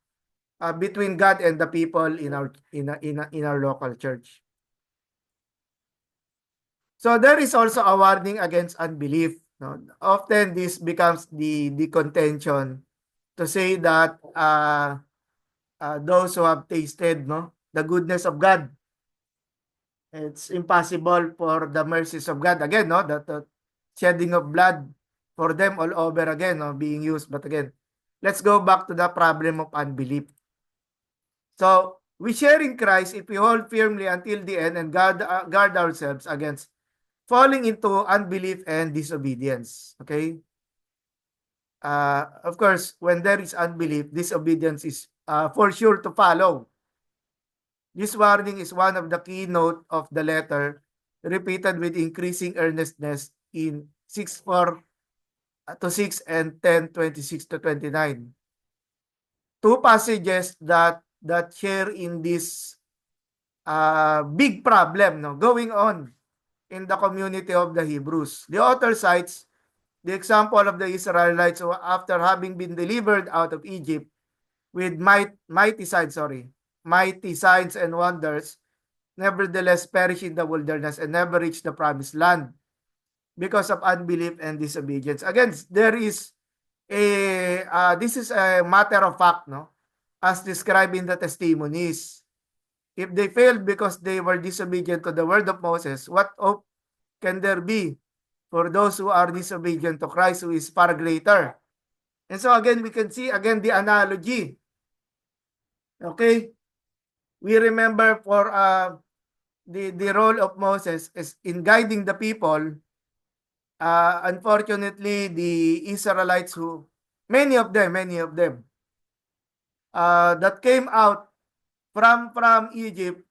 between God and the people in our local church. So there is also a warning against unbelief, no? Often this becomes the contention to say that those who have tasted, no, the goodness of God, it's impossible for the mercies of God again, no, that shedding of blood for them all over again, no, being used. But again, let's go back to the problem of unbelief. So we share in Christ if we hold firmly until the end and guard ourselves against falling into unbelief and disobedience. Okay? Of course, when there is unbelief, disobedience is for sure to follow. This warning is one of the keynote of the letter, repeated with increasing earnestness in 6:4 to 6 and 10:26-29. Two passages that share in this big problem going on in the community of the Hebrews. The author cites the example of the Israelites who, after having been delivered out of Egypt with mighty signs and wonders, nevertheless perish in the wilderness and never reach the promised land because of unbelief and disobedience. Again, there is this is a matter of fact, as described in the testimonies. If they failed because they were disobedient to the word of Moses, what hope can there be for those who are disobedient to Christ, who is far greater? And so again, we can see again the analogy. Okay? We remember for the role of Moses is in guiding the people. Unfortunately, the Israelites many of them that came out from Egypt,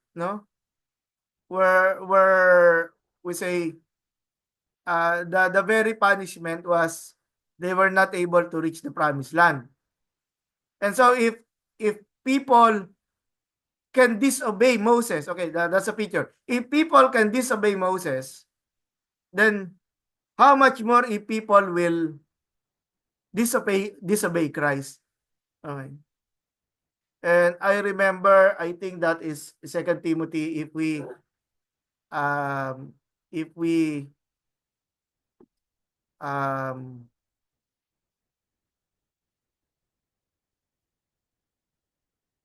were we say the very punishment was they were not able to reach the promised land. And so if people can disobey Moses, okay, that's a picture. If people can disobey Moses, then how much more if people will disobey Christ? Okay. And I remember, I think that is 2 Timothy, um if we um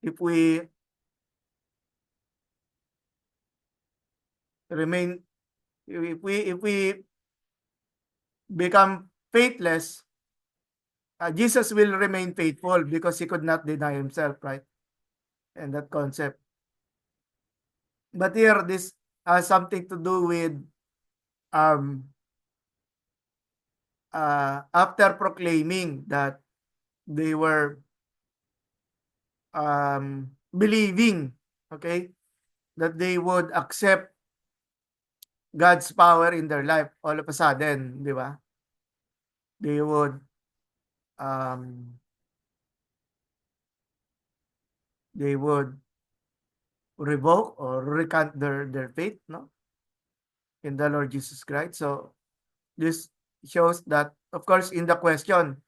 if we remain if we become faithless, Jesus will remain faithful because he could not deny himself, right? And that concept. But here, this has something to do with um after proclaiming that they were believing, okay, that they would accept God's power in their life all of a sudden, di ba? They would um they would revoke or recant their faith, in the Lord Jesus Christ. So this shows that, of course, in the question,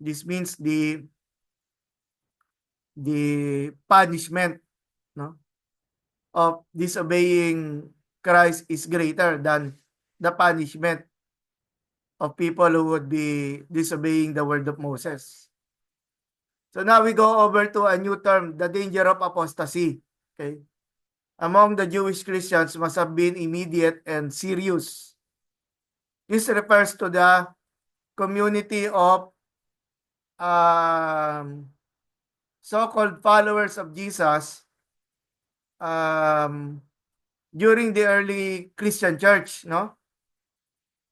this means the punishment, of disobeying Christ is greater than the punishment of people who would be disobeying the word of Moses. So now we go over to a new term, the danger of apostasy. Okay? Among the Jewish Christians must have been immediate and serious. This refers to the community of so-called followers of Jesus during the early Christian church,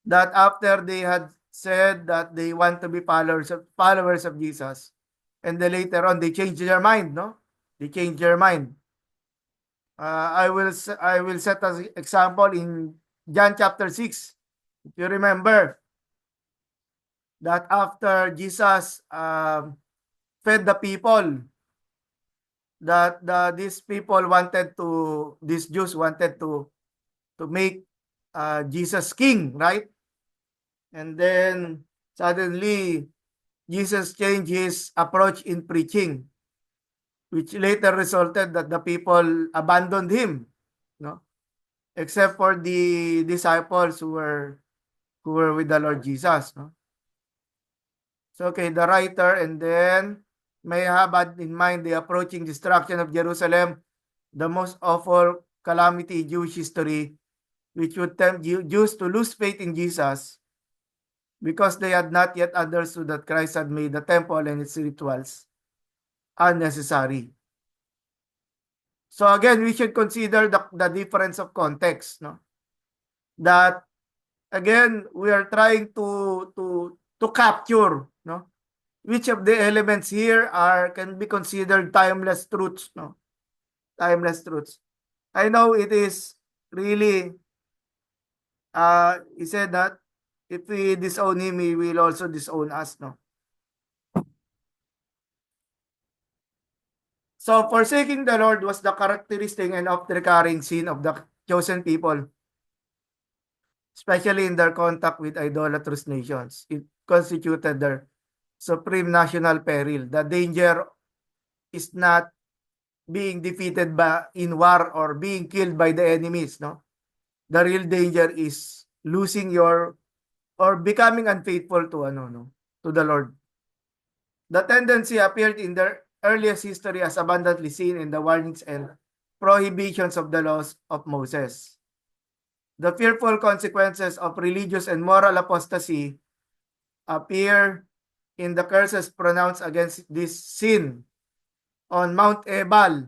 that after they had said that they want to be followers of Jesus, and then later on they changed their mind, They changed their mind. I will set as example in John chapter 6. If you remember that after Jesus fed the people, that these Jews wanted to make Jesus king, right? And then suddenly Jesus changed his approach in preaching, which later resulted that the people abandoned him, except for the disciples who were with the Lord Jesus, So okay, the writer and then may have had in mind the approaching destruction of Jerusalem, the most awful calamity in Jewish history, which would tempt Jews to lose faith in Jesus because they had not yet understood that Christ had made the temple and its rituals unnecessary. So again, we should consider the difference of context, that again we are trying to capture, which of the elements here can be considered timeless truths, timeless truths. I know it is really he said that if we disown him, he will also disown us, no? So forsaking the Lord was the characteristic and oft recurring sin of the chosen people, especially in their contact with idolatrous nations. It constituted their supreme national peril. The danger is not being defeated by in war or being killed by the enemies, no? The real danger is losing your or becoming unfaithful to to the Lord. The tendency appeared in the earliest history as abundantly seen in the warnings and prohibitions of the laws of Moses. The fearful consequences of religious and moral apostasy appear in the curses pronounced against this sin on Mount Ebal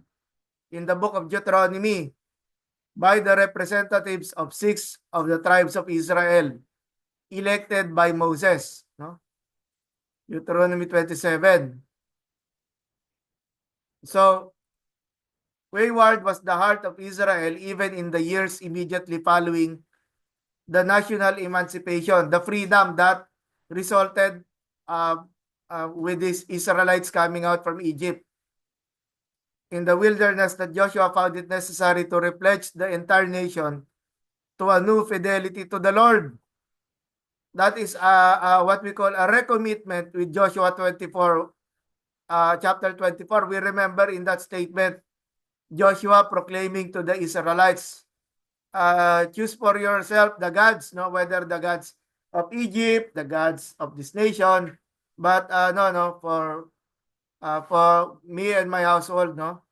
in the book of Deuteronomy by the representatives of 6 of the tribes of Israel elected by Moses, no? Deuteronomy 27. So, wayward was the heart of Israel even in the years immediately following the national emancipation, the freedom that resulted with these Israelites coming out from Egypt. In the wilderness, that Joshua found it necessary to repledge the entire nation to a new fidelity to the Lord. That is what we call a recommitment with Joshua 24, chapter 24. We remember in that statement, Joshua proclaiming to the Israelites, choose for yourself the gods, no, whether the gods of Egypt, the gods of this nation, but for me and my household, no,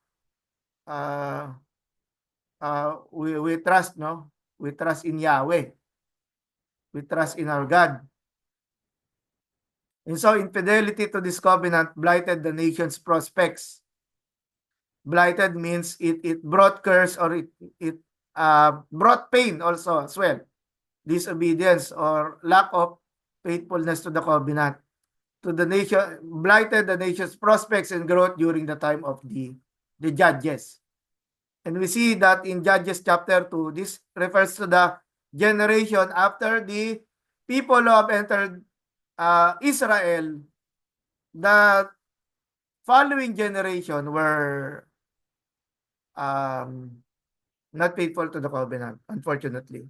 we trust, no, we trust in Yahweh, we trust in our God. And so infidelity to this covenant blighted the nation's prospects. Blighted means it brought curse, or it brought pain also as well. Disobedience or lack of faithfulness to the covenant. To the nation, blighted the nation's prospects and growth during the time of the judges. And we see that in Judges chapter 2, this refers to the generation after the people who have entered Israel. The following generation were not faithful to the covenant, unfortunately.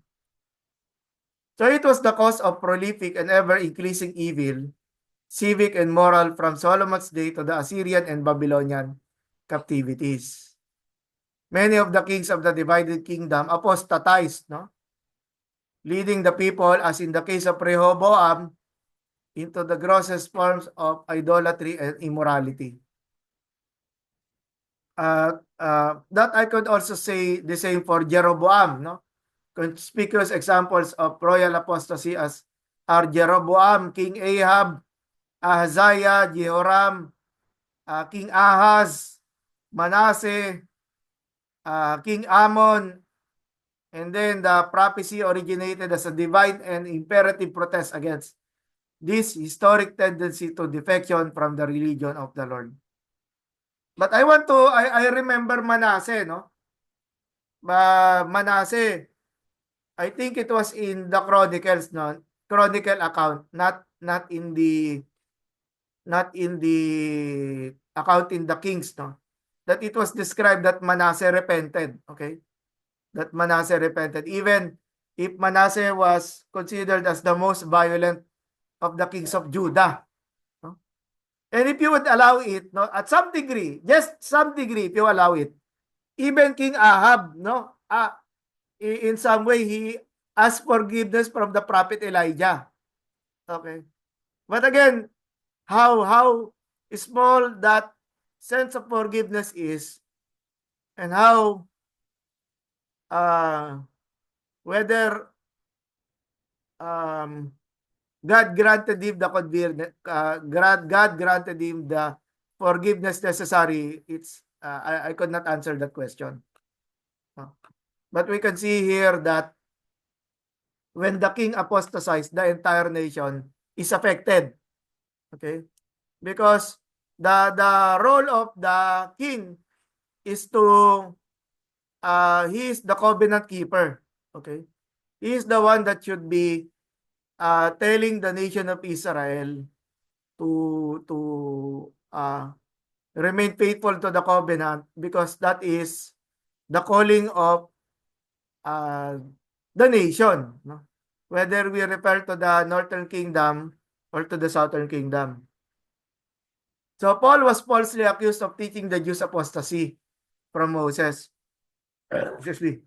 So it was the cause of prolific and ever-increasing evil, civic and moral, from Solomon's day to the Assyrian and Babylonian captivities. Many of the kings of the divided kingdom apostatized, no? Leading the people, as in the case of Rehoboam, into the grossest forms of idolatry and immorality. That I could also say the same for Jeroboam, no? Conspicuous examples of royal apostasy as are Jeroboam, King Ahab, Ahaziah, Jehoram, King Ahaz, Manasseh, King Amon, and then the prophecy originated as a divine and imperative protest against this historic tendency to defection from the religion of the Lord. But I remember Manasseh, no? Manasseh, I think it was in the Chronicles, no? Chronicle account, not in the account in the Kings, no? That it was described that Manasseh repented, okay? That Manasseh repented. Even if Manasseh was considered as the most violent of the kings of Judah. No? And if you would allow it, no, at some degree, just some degree, if you allow it, even King Ahab, no, in some way, he asked forgiveness from the prophet Elijah. Okay. But again, how small that sense of forgiveness is, and how whether God granted him the God granted him the forgiveness necessary. It's I could not answer that question. But we can see here that when the king apostatized, the entire nation is affected. Okay? Because the role of the king is to he is the covenant keeper. Okay? He is the one that should be telling the nation of Israel to remain faithful to the covenant, because that is the calling of uh, the nation, no? Whether we refer to the northern kingdom or to the southern kingdom. So Paul was falsely accused of teaching the Jews apostasy from Moses. Excuse me.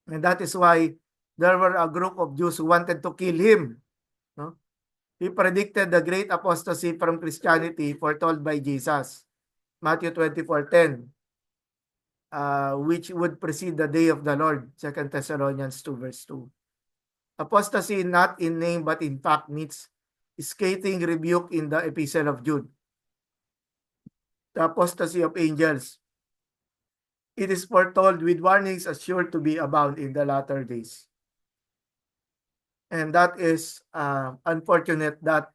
And that is why there were a group of Jews who wanted to kill him. No? He predicted the great apostasy from Christianity foretold by Jesus, Matthew 24:10, which would precede the day of the Lord, 2 Thessalonians 2 verse 2. Apostasy not in name but in fact needs scathing rebuke in the Epistle of Jude. The apostasy of angels. It is foretold with warnings assured to be abound in the latter days. And that is unfortunate that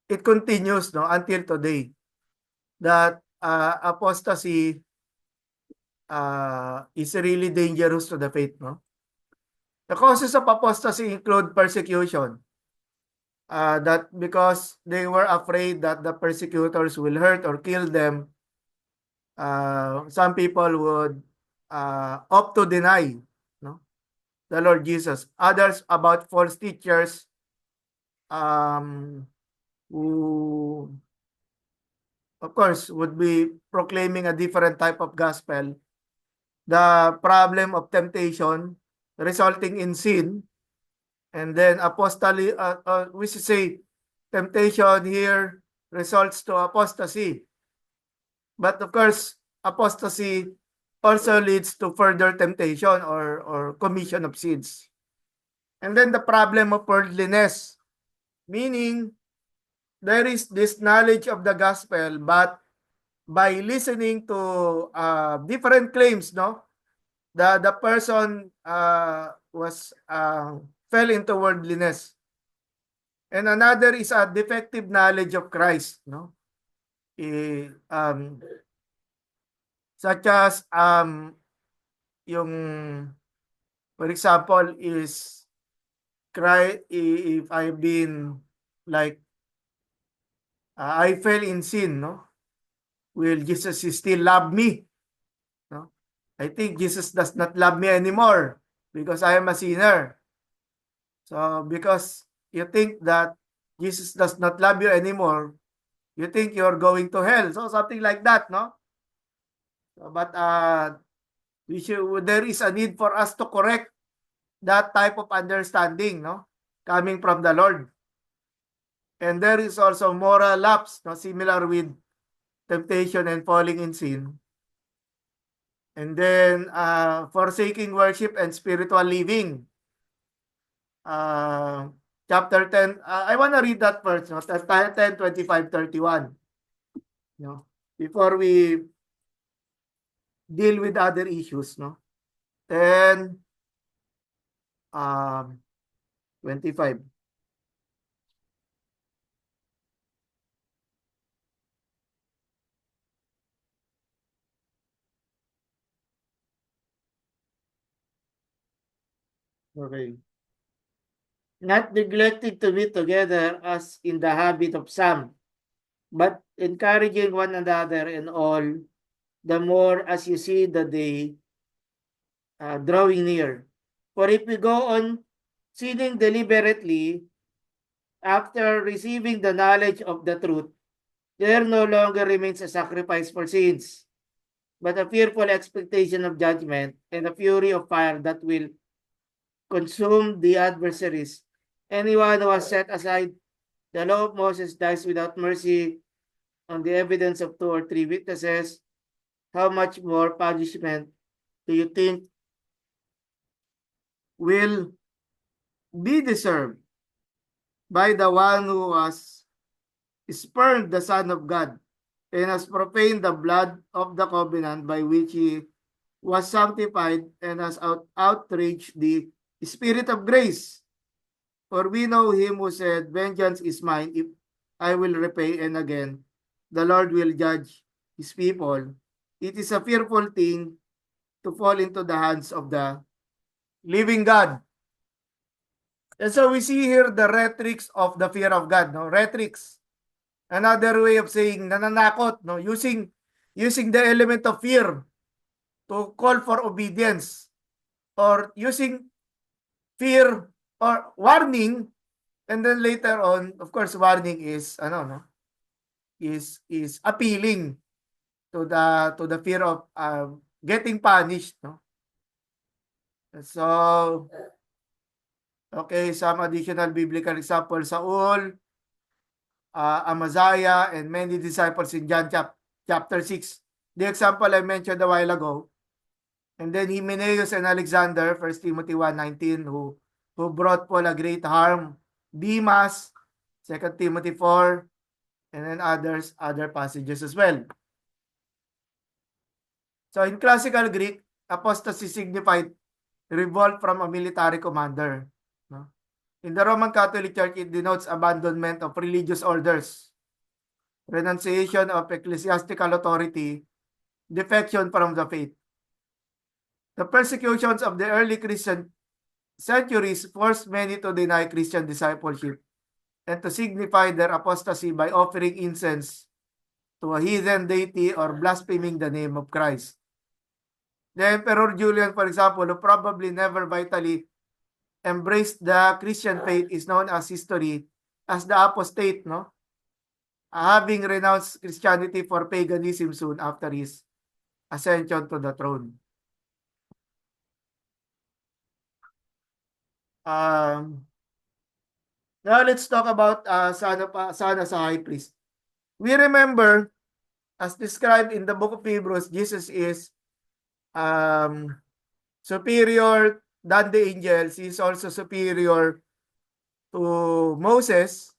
it continues, no, until today, that apostasy is really dangerous to the faith. No? The causes of apostasy include persecution, that because they were afraid that the persecutors will hurt or kill them, some people would opt to deny, no, the Lord Jesus. Others about false teachers who, of course, would be proclaiming a different type of gospel. The problem of temptation resulting in sin, and then apostasy, we should say temptation here results to apostasy. But of course, apostasy also leads to further temptation or commission of sins. And then the problem of worldliness, meaning there is this knowledge of the gospel, but by listening to different claims, no, the person was fell into worldliness. And another is a defective knowledge of Christ, no, such as yung, for example, is cry if I've been like I fell in sin, no, will Jesus still love me? No, I think Jesus does not love me anymore because I am a sinner. So because you think that Jesus does not love you anymore, you think you're going to hell. So something like that, no? So, but there is a need for us to correct that type of understanding, no, coming from the Lord. And there is also moral lapse, no, similar with temptation and falling in sin. And then forsaking worship and spiritual living. Chapter 10, I want to read that first, no? 10, 25, 31. No? Before we deal with other issues, no? 10, 25. Okay. Not neglecting to meet together as in the habit of some, but encouraging one another and all, the more as you see the day drawing near. For if we go on sinning deliberately after receiving the knowledge of the truth, there no longer remains a sacrifice for sins, but a fearful expectation of judgment and a fury of fire that will consume the adversaries. Anyone who has set aside the law of Moses dies without mercy on the evidence of 2 or 3 witnesses. How much more punishment do you think will be deserved by the one who has spurned the Son of God and has profaned the blood of the covenant by which he was sanctified and has outraged the Spirit of grace? For we know him who said, vengeance is mine, if I will repay, and again, the Lord will judge his people. It is a fearful thing to fall into the hands of the living God. And so we see here the rhetorics of the fear of God, no? Rhetorics. Another way of saying nananakot, no? Using the element of fear to call for obedience, or using fear or warning, and then later on, of course, warning is no, is appealing to the fear of getting punished, no? So, okay, some additional biblical example: Saul, Amaziah, and many disciples in John chapter 6. The example I mentioned a while ago. And then Hymenaeus and Alexander, 1 Timothy 1:19, who brought Paul a great harm. Demas, 2 Timothy 4, and then other passages as well. So in classical Greek, apostasy signified revolt from a military commander. No? In the Roman Catholic Church, it denotes abandonment of religious orders, renunciation of ecclesiastical authority, defection from the faith. The persecutions of the early Christian centuries forced many to deny Christian discipleship and to signify their apostasy by offering incense to a heathen deity or blaspheming the name of Christ. The Emperor Julian, for example, who probably never vitally embraced the Christian faith, is known as history as the apostate, no? Having renounced Christianity for paganism soon after his ascension to the throne. Now let's talk about son as a high priest. We remember, as described in the book of Hebrews, Jesus is superior than the angels. He is also superior to Moses.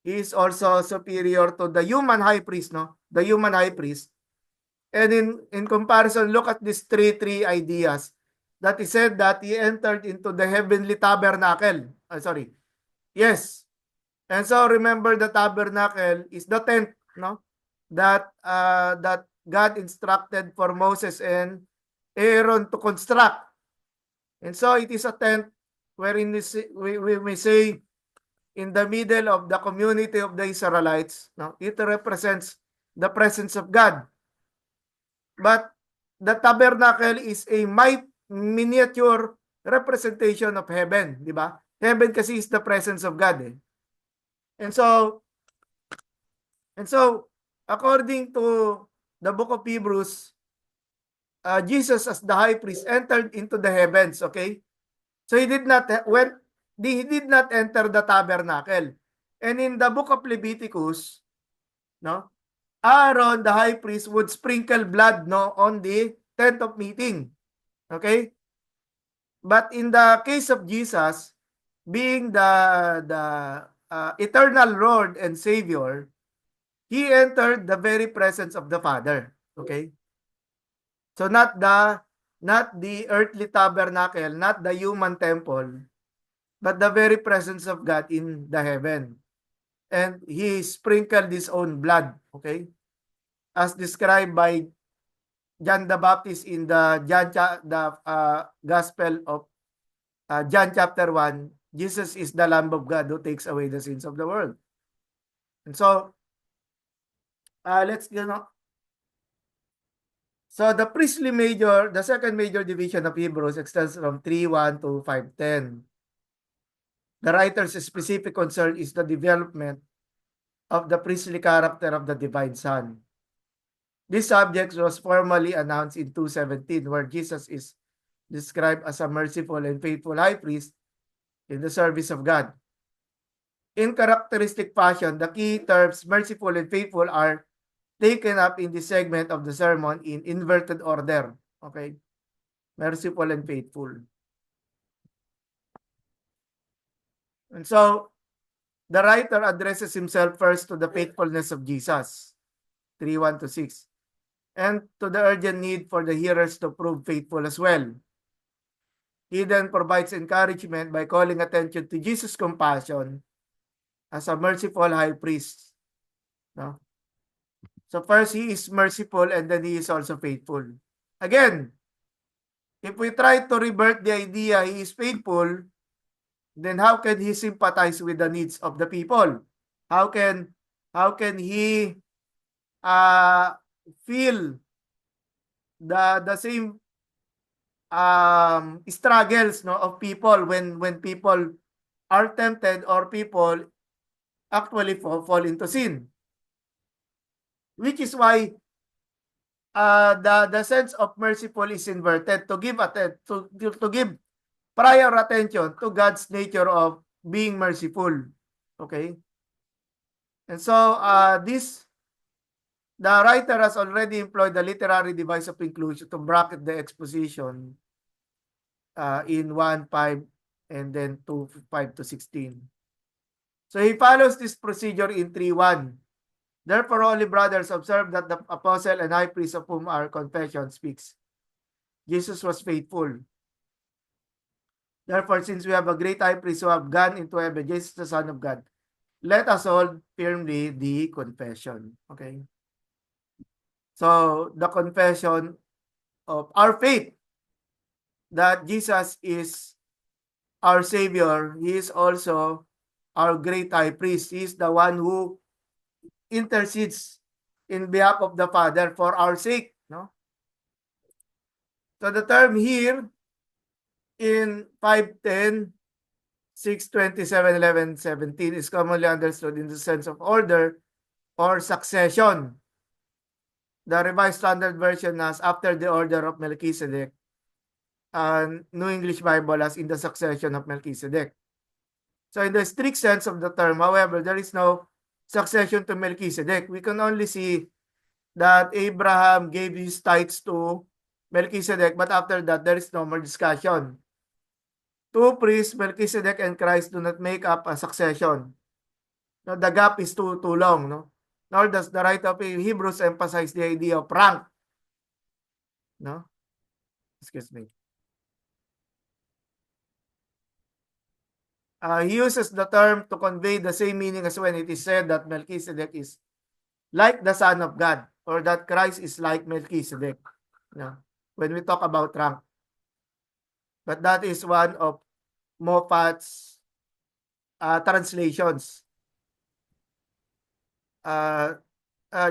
He is also superior to the human high priest, no? The human high priest. And in comparison, look at these three ideas. That he said that he entered into the heavenly tabernacle. Sorry. Yes. And so remember, the tabernacle is the tent, no? That God instructed for Moses and Aaron to construct. And so it is a tent wherein we may say in the middle of the community of the Israelites, no? It represents the presence of God. But the tabernacle is a miniature representation of heaven, di ba? Heaven kasi is the presence of God, eh. And so according to the book of Hebrews, Jesus as the high priest entered into the heavens, okay? So he did not enter the tabernacle. And in the book of Leviticus, no, Aaron, the high priest, would sprinkle blood, no, on the tent of meeting. Okay? But in the case of Jesus, being the eternal Lord and Savior, he entered the very presence of the Father. Okay? So not the earthly tabernacle, not the human temple, but the very presence of God in the heaven. And he sprinkled his own blood, okay? As described by John the Baptist in the Gospel of John chapter 1, Jesus is the Lamb of God who takes away the sins of the world. And so, so the priestly major, the second major division of Hebrews extends from 3:1 to 5:10. The writer's specific concern is the development of the priestly character of the divine Son. This subject was formally announced in 2:17, where Jesus is described as a merciful and faithful high priest in the service of God. In characteristic fashion, the key terms merciful and faithful are taken up in this segment of the sermon in inverted order. Okay? Merciful and faithful. And so, the writer addresses himself first to the faithfulness of Jesus, 3:1 to 6, and to the urgent need for the hearers to prove faithful as well. He then provides encouragement by calling attention to Jesus' compassion as a merciful high priest. No? So first, he is merciful and then he is also faithful. Again, if we try to revert the idea he is faithful, then how can he sympathize with the needs of the people? How can he feel the same struggles, no, of people when people are tempted or people actually fall into sin? Which is why the sense of merciful is inverted to give to give prior attention to God's nature of being merciful. Okay? And so this the writer has already employed the literary device of inclusion to bracket the exposition in 1:5 and then 2:5 to 16. So he follows this procedure in 3:1. Therefore, holy brothers, observe that the apostle and high priest of whom our confession speaks. Jesus was faithful. Therefore, since we have a great high priest who have gone into heaven, Jesus the Son of God, let us hold firmly the confession. Okay? So, the confession of our faith that Jesus is our Savior. He is also our great high priest. He is the one who intercedes in behalf of the Father for our sake. No? So the term here in 5:10, 6:27, 11, 17 is commonly understood in the sense of order or succession. The Revised Standard Version has after the order of Melchizedek, and New English Bible has in the succession of Melchizedek. So in the strict sense of the term, however, there is no succession to Melchizedek. We can only see that Abraham gave his tithes to Melchizedek, but after that, there is no more discussion. Two priests, Melchizedek and Christ, do not make up a succession. No, the gap is too long, no? Nor does the writer of Hebrews emphasize the idea of rank. No? Excuse me. He uses the term to convey the same meaning as when it is said that Melchizedek is like the Son of God, or that Christ is like Melchizedek. No? When we talk about rank. But that is one of Moffat's translations.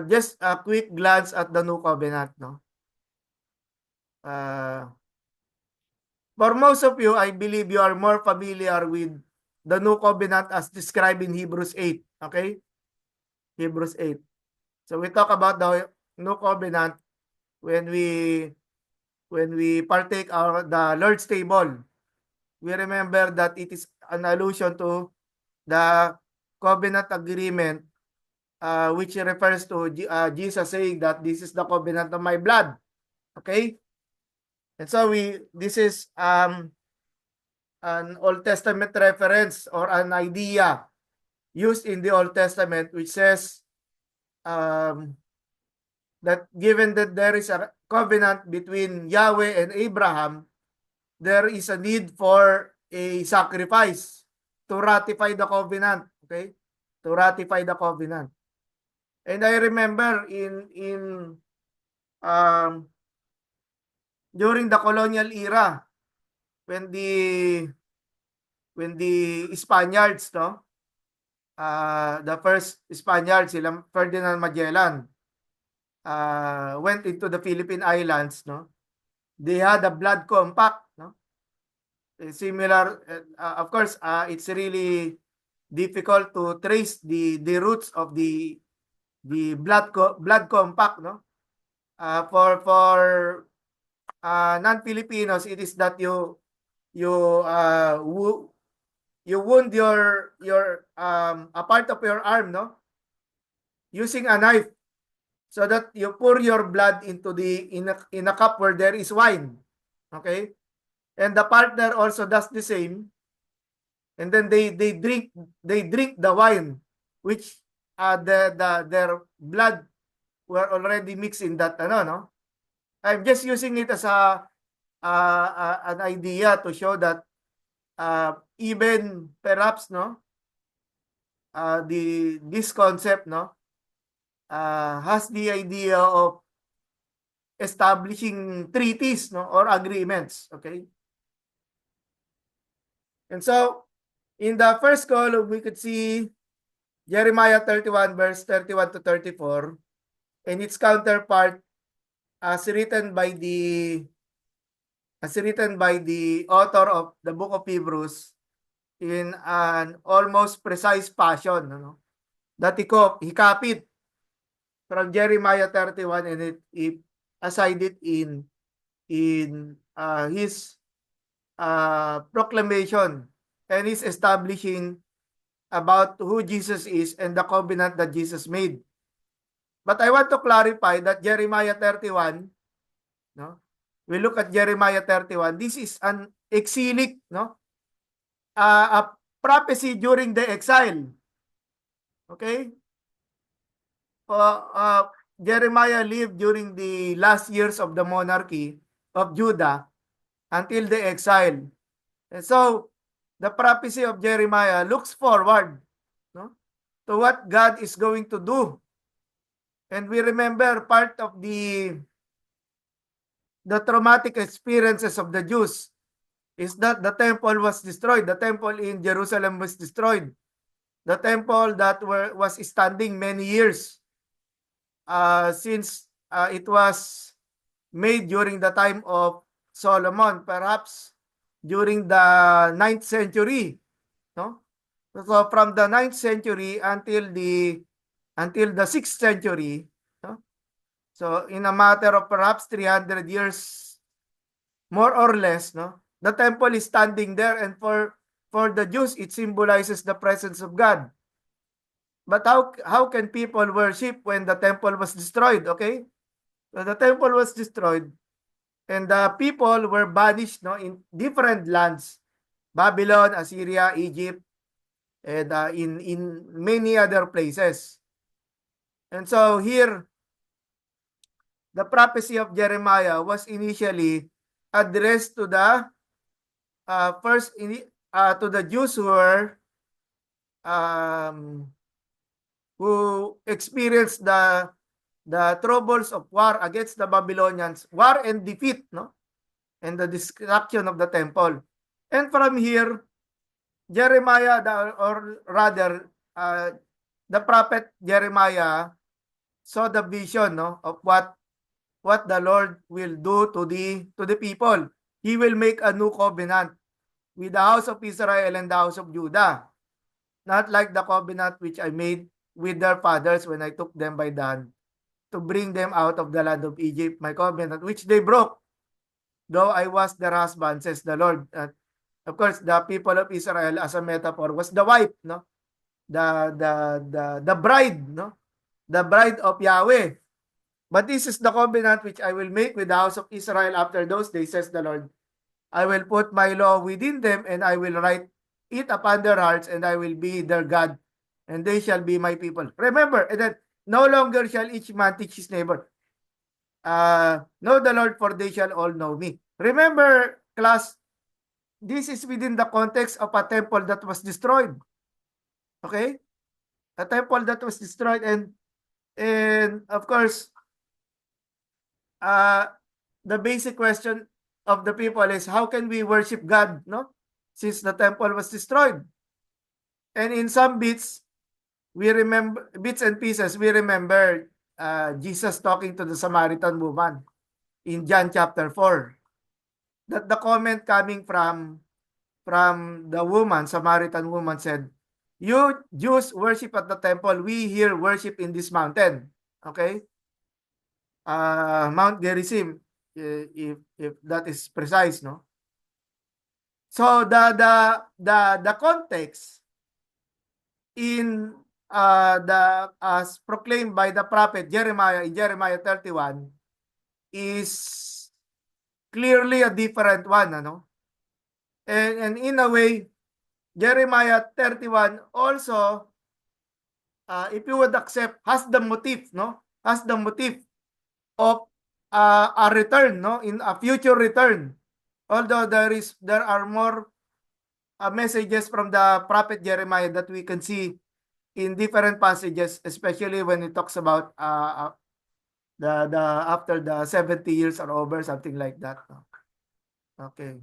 Just a quick glance at the New Covenant, no? For most of you, I believe you are more familiar with the New Covenant as described in Hebrews 8. Okay? Hebrews 8. So we talk about the New Covenant when we partake the Lord's table. We remember that it is an allusion to the covenant agreement, which refers to Jesus saying that this is the covenant of my blood. Okay? And so this is an Old Testament reference or an idea used in the Old Testament which says that given that there is a covenant between Yahweh and Abraham, there is a need for a sacrifice to ratify the covenant. Okay? To ratify the covenant. And I remember in during the colonial era, when the Spaniards, no, the first Spaniards, sila Ferdinand Magellan, went into the Philippine Islands, no, they had a blood compact, no, similar. Of course, it's really difficult to trace the roots of the blood compact, no. For non-Filipinos, it is that you wound your a part of your arm, no, using a knife, so that you pour your blood into in a cup where there is wine. Okay, and the partner also does the same, and then they drink the wine, which their blood were already mixed in that, no. I'm just using it as an idea to show that even perhaps, no, this concept, no, has the idea of establishing treaties, no, or agreements. Okay, and so In the first column, we could see Jeremiah 31 verse 31 to 34 and its counterpart as written by the author of the book of Hebrews in an almost precise fashion, ano? That he copied from Jeremiah 31 and it aside it in his proclamation, and is establishing about who Jesus is and the covenant that Jesus made. But I want to clarify that Jeremiah 31, no? We look at Jeremiah 31. This is an exilic, no? A prophecy during the exile. Okay? Jeremiah lived during the last years of the monarchy of Judah until the exile. And so, the prophecy of Jeremiah looks forward, no, to what God is going to do. And we remember part of the traumatic experiences of the Jews is that the temple was destroyed. The temple in Jerusalem was destroyed. The temple that was standing many years since it was made during the time of Solomon, perhaps during the 9th century, no? So from the 9th century until the 6th century, no? So in a matter of perhaps 300 years, more or less, no? The temple is standing there, and for the Jews, it symbolizes the presence of God. But how can people worship when the temple was destroyed? Okay, so the temple was destroyed, and the people were banished, no, in different lands, Babylon, Assyria, Egypt, and in many other places. And so here, the prophecy of Jeremiah was initially addressed to the to the Jews who experienced the troubles of war against the Babylonians, war and defeat, no, and the destruction of the temple. And from here, Jeremiah, the prophet Jeremiah saw the vision, no, of what the Lord will do to the people. He will make a new covenant with the house of Israel and the house of Judah, not like the covenant which I made with their fathers when I took them by the hand to bring them out of the land of Egypt, my covenant which they broke, though I was their husband, says the Lord. Of course, the people of Israel as a metaphor was the wife, no, the bride, no, the bride of Yahweh. But this is the covenant which I will make with the house of Israel after those days, says the Lord. I will put my law within them, and I will write it upon their hearts, and I will be their God, and they shall be my people. Remember, and then no longer shall each man teach his neighbor, know the Lord, for they shall all know me. Remember, class, this is within the context of a temple that was destroyed. Okay? A temple that was destroyed, and of course, the basic question of the people is, how can we worship God, no, since the temple was destroyed? And in some bits and pieces, we remember Jesus talking to the Samaritan woman in John chapter 4. That the comment coming from the woman, Samaritan woman, said, "You Jews worship at the temple, we here worship in this mountain." Okay? Mount Gerizim, if that is precise, no? So the context in as proclaimed by the prophet Jeremiah in Jeremiah 31 is clearly a different one, ano? And in a way, Jeremiah 31 also, if you would accept, has the motif, no? Has the motif of a return, no? In a future return. Although there are more messages from the prophet Jeremiah that we can see in different passages, especially when it talks about the after the 70 years are over, something like that. Okay.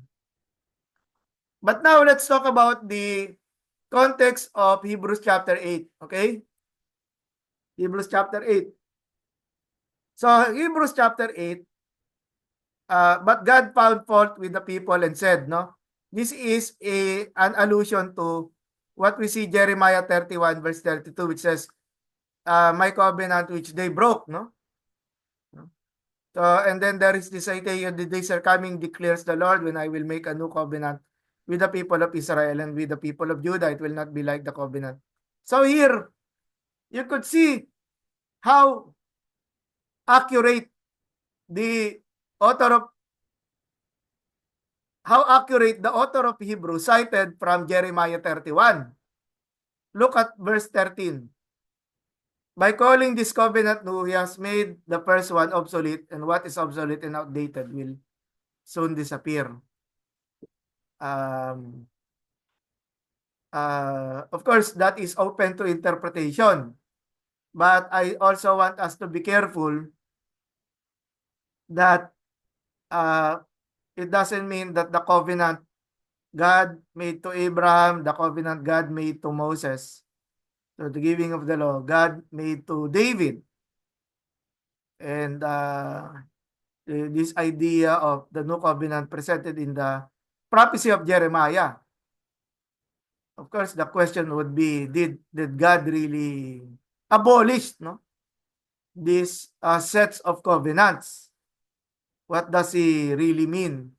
But now let's talk about the context of Hebrews chapter 8. Okay? Hebrews chapter 8. So, Hebrews chapter 8, but God found fault with the people and said, no? This is an allusion to what we see Jeremiah 31 verse 32, which says, my covenant which they broke, no? So, and then there is this idea, the days are coming, declares the Lord, when I will make a new covenant with the people of Israel and with the people of Judah. It will not be like the covenant. So here, you could see how accurate the author of the author of Hebrews cited from Jeremiah 31. Look at verse 13. By calling this covenant new, he has made the first one obsolete, and what is obsolete and outdated will soon disappear. Of course, that is open to interpretation. But I also want us to be careful that it doesn't mean that the covenant God made to Abraham, the covenant God made to Moses, so the giving of the law, God made to David. And this idea of the new covenant presented in the prophecy of Jeremiah. Of course, the question would be, did God really abolish, no, these sets of covenants? What does he really mean?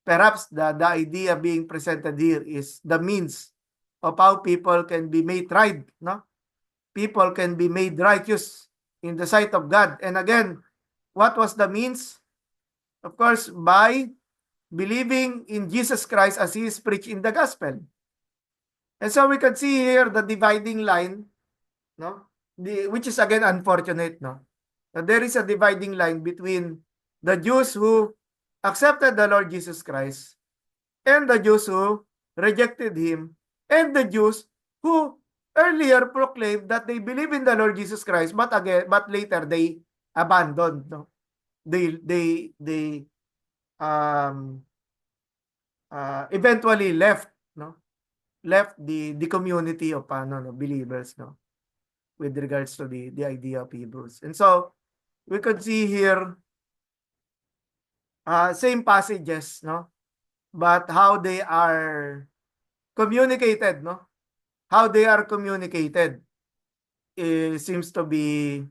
Perhaps the idea being presented here is the means of how people can be made right, no? People can be made righteous in the sight of God. And again, what was the means? Of course, by believing in Jesus Christ as he is preached in the gospel. And so we can see here the dividing line, no? Which is again unfortunate, no? There is a dividing line between the Jews who accepted the Lord Jesus Christ and the Jews who rejected him, and the Jews who earlier proclaimed that they believe in the Lord Jesus Christ, but later they abandoned, no? They eventually left, no? Left the community of believers, no? With regards to the idea of Hebrews. And so we could see here same passages, no? But how they are communicated, no? How they are communicated, it seems to be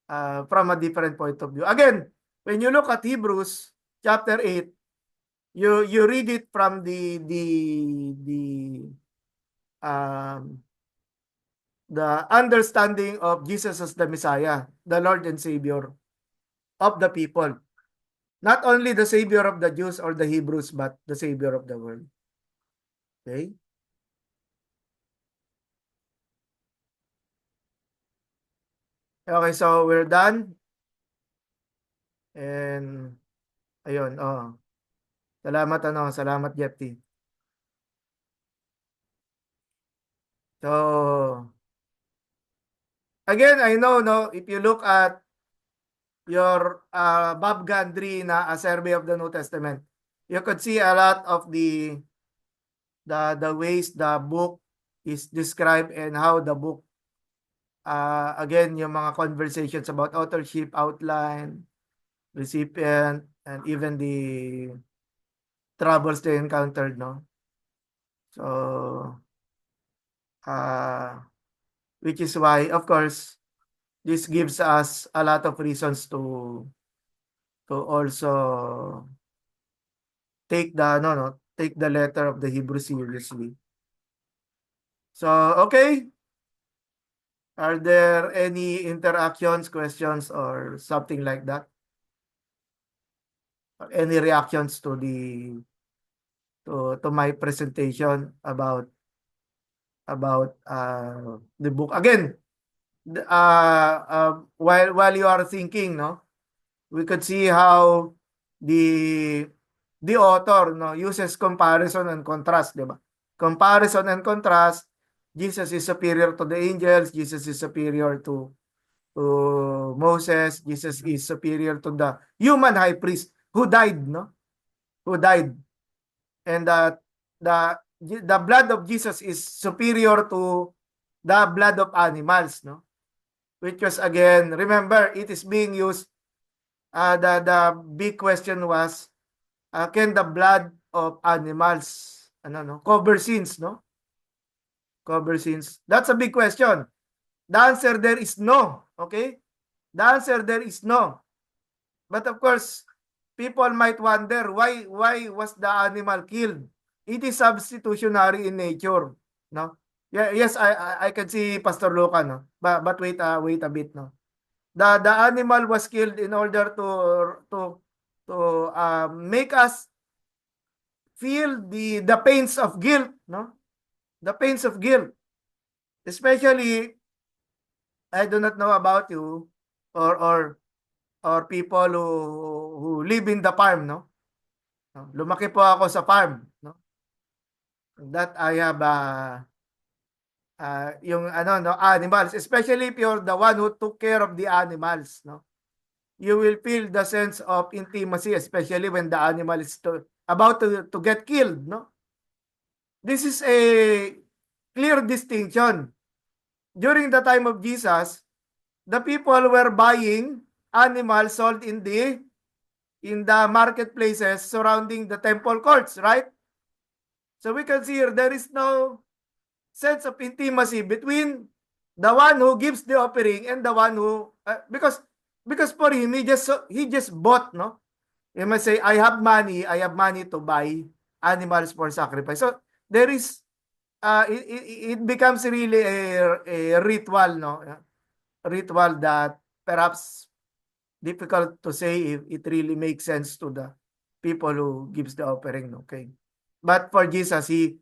from a different point of view. Again, when you look at Hebrews chapter 8, you read it from the understanding of Jesus as the Messiah, the Lord and Savior of the people. Not only the Savior of the Jews or the Hebrews, but the Savior of the world. Okay? Okay, so we're done. And ayun, salamat Jeffy. So again, I know, no, if you look at your Bob Gundry na A Survey of the New Testament, you could see a lot of the ways the book is described and how the book again, yung mga conversations about authorship, outline, recipient, and even the troubles they encountered, no? So which is why, of course, this gives us a lot of reasons to also take the letter of the Hebrew seriously. So, okay. Are there any interactions, questions, or something like that? Any reactions to my presentation about the book? Again, while you are thinking, no, we could see how the author, no, uses comparison and contrast, di ba? Comparison and contrast. Jesus is superior to the angels. Jesus is superior to Moses. Jesus is superior to the human high priest who died, no? Who died. and the blood of Jesus is superior to the blood of animals, no? Which was, again, remember, it is being used. The big question was, can the blood of animals, cover sins, no? Cover sins. That's a big question. The answer there is no. Okay? The answer there is no. But of course, people might wonder, why was the animal killed? It is substitutionary in nature, no? Yeah, yes, I can see Pastor Luca, no. But wait a bit, no. The animal was killed in order to make us feel the pains of guilt, no? The pains of guilt. Especially, I do not know about you, or people who live in the farm, no? Lumaki po ako sa farm, no? That I have yung no, animals, especially if you're the one who took care of the animals, no? You will feel the sense of intimacy, especially when the animal is about to get killed, no? This is a clear distinction. During the time of Jesus, the people were buying animals sold in the marketplaces surrounding the temple courts, right? So we can see here there is no sense of intimacy between the one who gives the offering and the one who because for him he just bought, no. You must say, I have money to buy animals for sacrifice. So there is it becomes really a ritual, no, ritual that perhaps difficult to say if it really makes sense to the people who gives the offering, okay. But for Jesus, he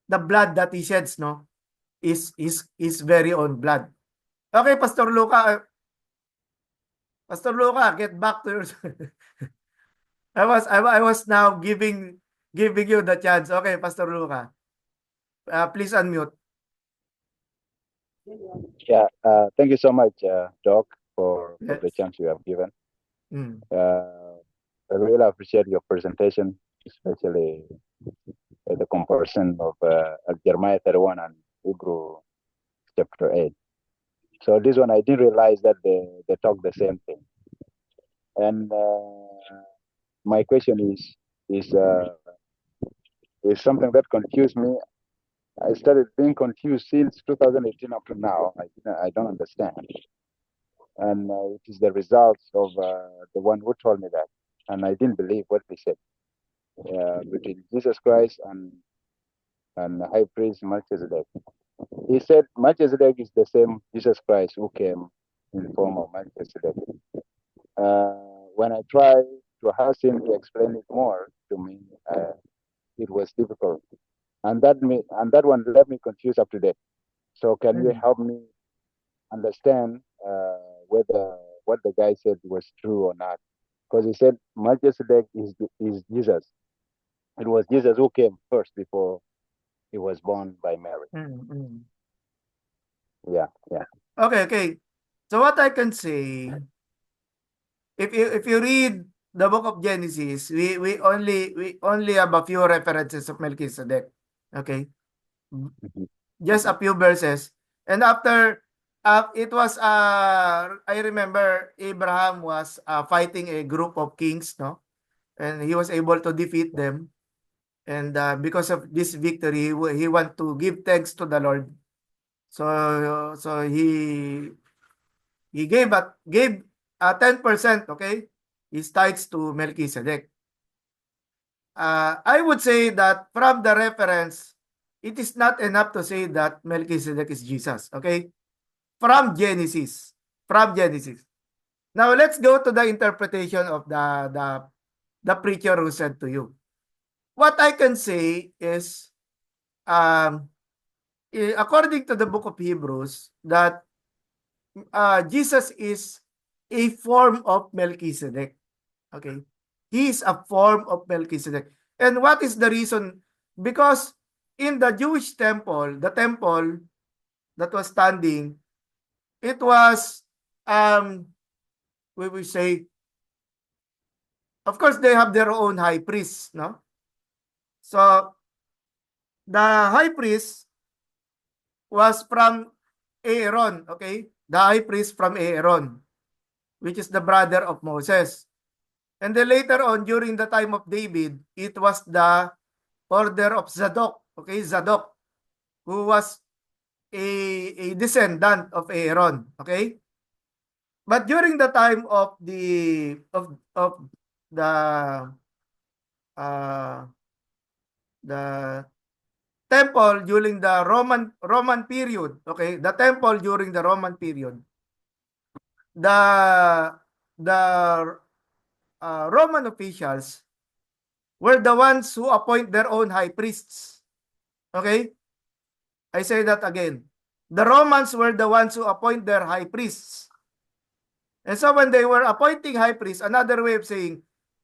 the blood that he sheds, no, is very own blood. Okay, Pastor Luca, get back to your I was now giving you the chance. Okay, Pastor Luca. Please unmute. Yeah, thank you so much, Doc, for the Yes. chance you have given. Mm. I really appreciate your presentation, especially the comparison of Jeremiah 31 and Hebrew chapter 8. So this one, I didn't realize that they talk the same thing. And my question is something that confused me. I started being confused since 2018 up to now. I don't understand. And it is the results of the one who told me that. And I didn't believe what he said. Between Jesus Christ and High Priest Melchizedek. He said Melchizedek is the same Jesus Christ who came in form of Melchizedek. When I tried to ask him to explain it more to me, it was difficult. And that one left me confused up to date. So can you help me understand whether what the guy said was true or not? Because he said Melchizedek is Jesus. It was Jesus who came first before he was born by Mary. Yeah. Okay. So what I can say, if you read the book of Genesis, we only have a few references of Melchizedek. Okay, just a few verses, and after it was I remember Abraham was fighting a group of kings, no, and he was able to defeat them, and because of this victory, he want to give thanks to the Lord. So he gave 10%, okay, his tithes to Melchizedek. I would say that from the reference, it is not enough to say that Melchizedek is Jesus, okay? From Genesis. Now let's go to the interpretation of the preacher who said to you. What I can say is, according to the book of Hebrews, that Jesus is a form of Melchizedek. Okay? He is a form of Melchizedek. And what is the reason? Because in the Jewish temple, the temple that was standing, it was, we will say, of course, they have their own high priest, no? So, the high priest was from Aaron, okay? The high priest from Aaron, which is the brother of Moses. And then later on, during the time of David, it was the order of Zadok, okay? Zadok, who was a descendant of Aaron, okay? But during the time of the uh, the temple during the Roman period, okay? The temple during the Roman period, the Roman officials were the ones who appoint their own high priests. Okay? I say that again. The Romans were the ones who appoint their high priests. And so when they were appointing high priests, another way of saying,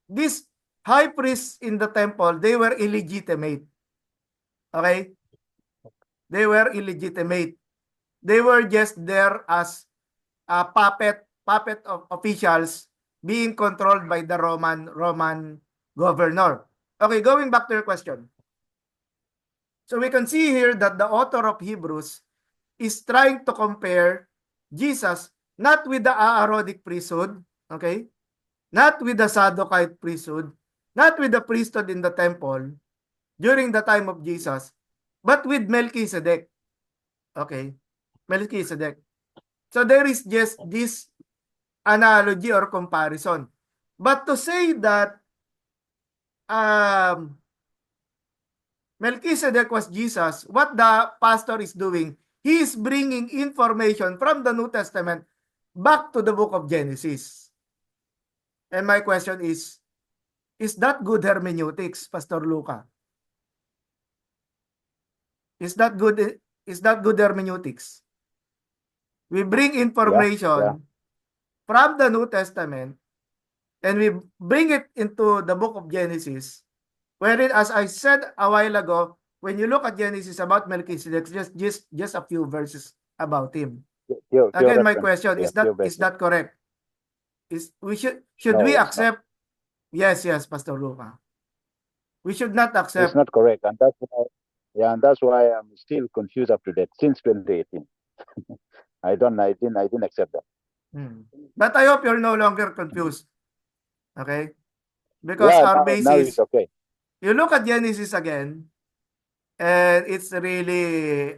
these high priests in the temple, they were illegitimate. Okay? They were illegitimate. They were just there as puppet of officials being controlled by the Roman governor. Okay, going back to your question. So we can see here that the author of Hebrews is trying to compare Jesus not with the Aaronic priesthood, okay? Not with the Sadducite priesthood, not with the priesthood in the temple during the time of Jesus, but with Melchizedek. Okay? Melchizedek. So there is just this analogy or comparison. But to say that Melchizedek was Jesus, what the pastor is doing, he is bringing information from the New Testament back to the book of Genesis. And my question is that good hermeneutics, Pastor Luca? Is that good hermeneutics? We bring information from the New Testament and we bring it into the book of Genesis, wherein, as I said a while ago, when you look at Genesis about Melchizedek, just a few verses about him. Again, my question is that correct? Should we accept? Yes, Pastor Luca. We should not accept. It's not correct, and that's why I'm still confused up to date since 2018. I didn't accept that. But I hope you're no longer confused. Okay? Because our basis, now it's okay. You look at Genesis again, and it's really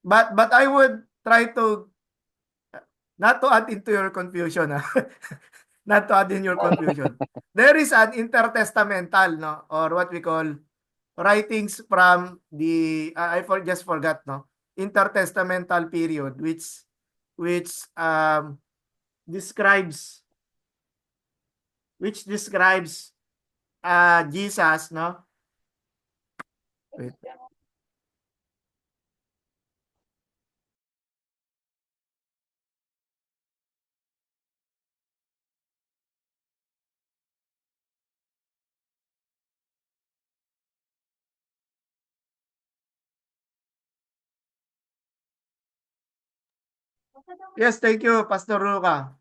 but I would try to not to add into your confusion. Not to add in your confusion. There is an intertestamental, no, or what we call writings from the just forgot, no, intertestamental period, which describes Jesus, no. Wait. Yes, thank you, Pastor Luca.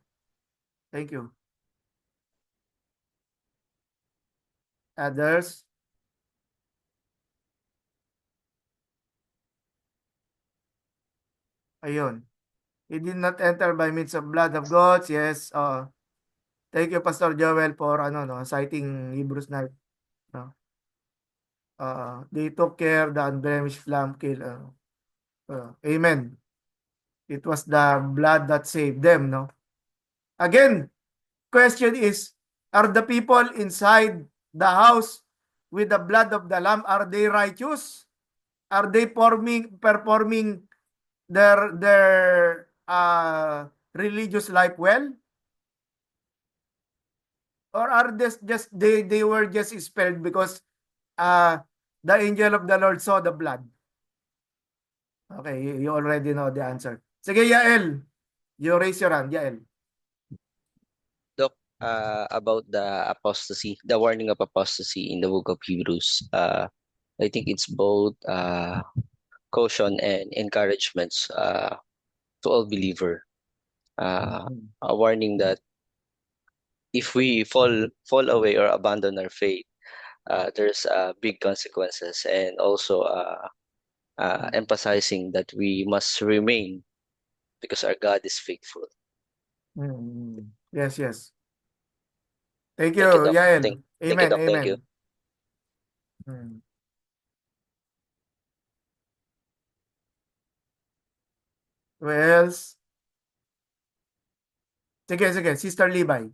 Thank you. Others? Ayun. He did not enter by means of blood of goats. Yes. Thank you, Pastor Joel, for citing Hebrews 9. No? They took care the unblemished lamb kill. Amen. It was the blood that saved them, no? Again, question is, are the people inside the house with the blood of the lamb, are they righteous? Are they performing their religious life well? Or are this just they were just expelled because the angel of the Lord saw the blood? Okay, you already know the answer. Sige, Yael. You raise your hand, Yael. Doc, about the apostasy, the warning of apostasy in the book of Hebrews, I think it's both caution and encouragements to all believer. A warning that if we fall away or abandon our faith, there's big consequences, and also emphasizing that we must remain because our God is faithful. Yes, yes. Thank Thank you, you, Doc. Yael. Thank you, Amen, Doc. Thank you. amen. Mm. Who else? Sige, sige. Sister Libay.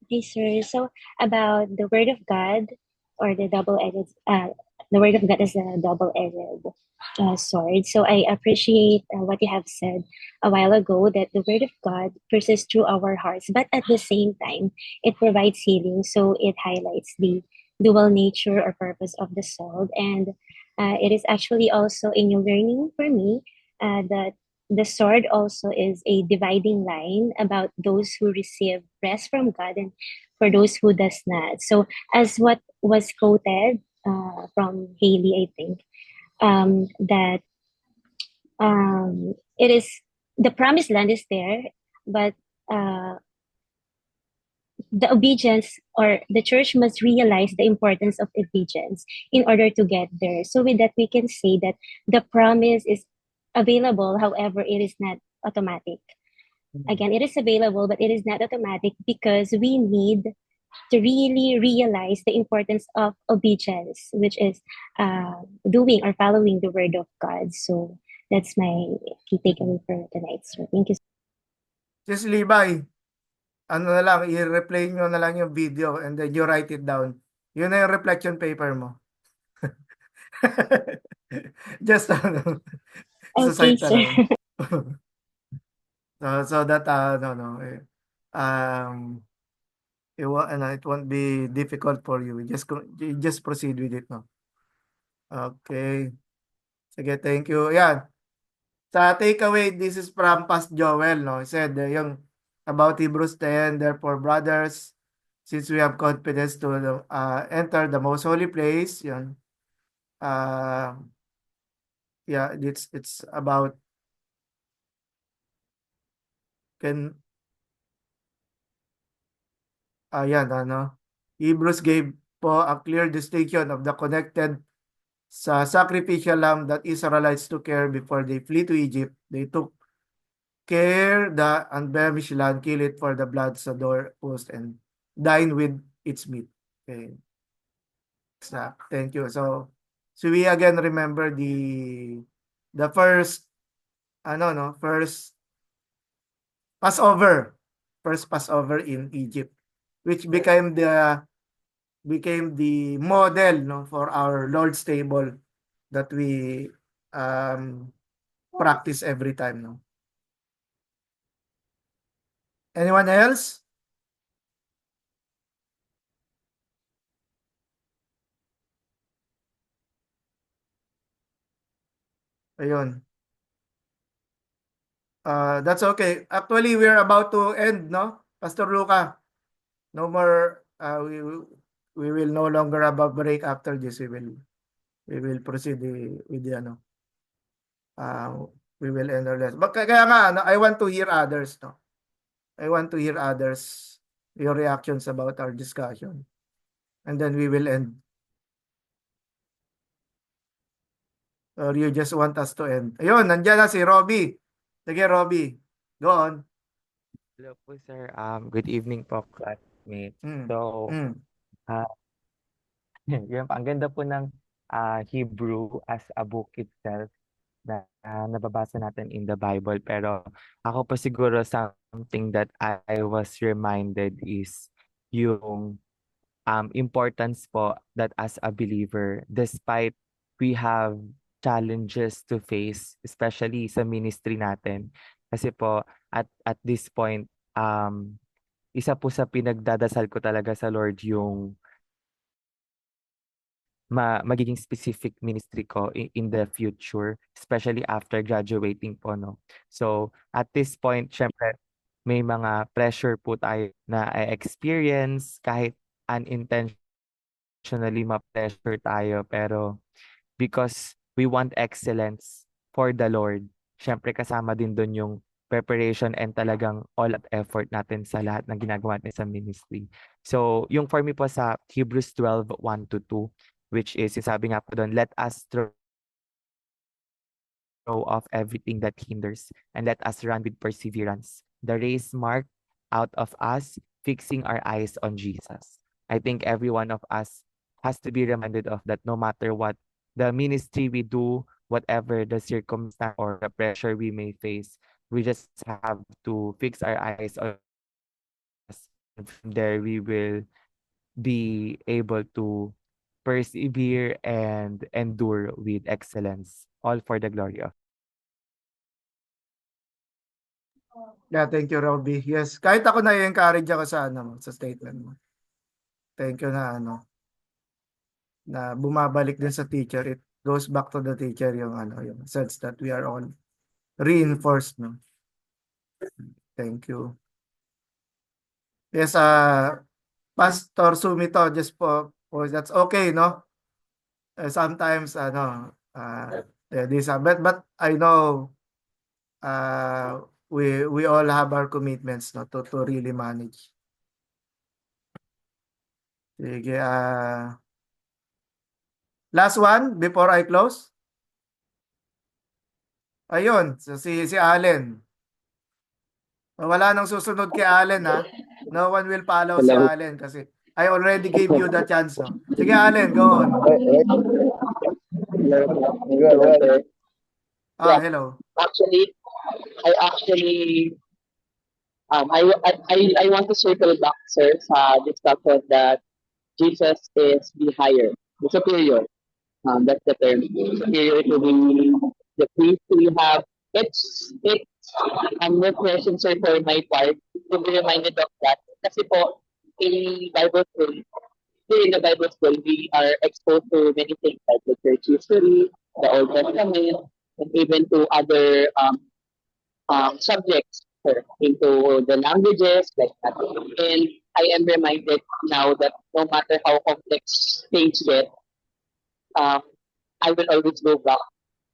Okay, sir. So about the word of God or the word of God is a double-edged sword. So I appreciate what you have said a while ago that the word of God persists through our hearts, but at the same time, it provides healing. So it highlights the dual nature or purpose of the sword, and it is actually also a new learning for me that the sword also is a dividing line about those who receive rest from God and for those who does not. So as what was quoted from Haley, I think that it is the promised land is there, but uh, the obedience or the church must realize the importance of obedience in order to get there. So with that, we can say that the promise is available. However, it is not automatic. Again, it is available, but it is not automatic because we need to really realize the importance of obedience, which is doing or following the word of God. So that's my key takeaway for tonight. So thank you. Sis Libay, ano na lang, i-replay nyo na lang yung video and then you write it down. Yun na yung reflection paper mo. Just ano, sa Okay, site na sir. lang. So that no no um it won't be difficult for you. You just proceed with it, no. Okay. Sige, thank you. Yan. Sa takeaway, this is from Past Joel, no. He said yung about Hebrews 10, therefore brothers, since we have confidence to enter the most holy place, yun. Yeah, it's about can yan ano. Hebrews gave po a clear distinction of the connected sa sacrificial lamb that Israelites took care before they flee to Egypt. They took care the unblemished lamb, kill it for the blood sa doorpost and dine with its meat. Okay. Thank you. So we again remember the first first Passover, first Passover in Egypt, which became the model, no, for our Lord's table that we practice every time, no. Anyone else? Ayun. That's okay. Actually, we're about to end, no? Pastor Luca, no more. We will no longer have a break after this. We will proceed with the ano. We will end our lesson. But kaya nga, no, I want to hear others, no? I want to hear others, your reactions about our discussion. And then we will end. Or you just want us to end. Ayun, nandiyan na si Robbie. Sige, Robbie. Go on. Hello po, sir. Good evening po, classmates. Mm. So, Mm. ah, yun, ang ganda po ng Hebrew as a book itself na nababasa natin in the Bible. Pero ako po siguro something that I was reminded is yung importance po that as a believer, despite we have challenges to face, especially sa ministry natin. Kasi po, at this point, isa po sa pinagdadasal ko talaga sa Lord yung magiging specific ministry ko in the future, especially after graduating po, no? So, at this point, syempre, may mga pressure po tayo na experience kahit unintentionally ma-pressure tayo, pero because we want excellence for the Lord, syempre kasama din doon yung preparation and talagang all out effort natin sa lahat ng ginagawa natin sa ministry. So, yung for me po sa Hebrews 12:1-2, which is, yung sabi nga po doon, let us throw off everything that hinders and let us run with perseverance the race marked out of us, fixing our eyes on Jesus. I think every one of us has to be reminded of that, no matter what the ministry we do, whatever the circumstance or the pressure we may face, we just have to fix our eyes on us. And from there, we will be able to persevere and endure with excellence, all for the glory of. Yeah, thank you, Robby. Yes, kahit ako na-encourage ako sa ano, sa statement mo. Thank you na ano, na bumabalik din sa teacher. It goes back to the teacher yung ano, yung sense that we are all reinforced, no? Thank you. Yes, Pastor Sumito, just for that's okay, no? Sometimes ano, this but I know we all have our commitments, no, to really manage. Sige, last one before I close. Ayun, so si Allen. Wala nang susunod kay Allen, ha. No one will follow si Hello. Allen kasi I already gave you the chance, no. Sige, Allen, go on. Hello, sir. Yeah. Hello. Actually, I want to circle back, sir, sa discussion that Jesus is the higher, the superior. That's the term. Superior to the priest we have. It's refreshing, sir, for my part to be reminded of that. Kasi po, in Bible school, here in the Bible school, we are exposed to many things like the church history, the Old Testament, and even to other subjects, sir, into the languages like that. And I am reminded now that no matter how complex things get, I will always go back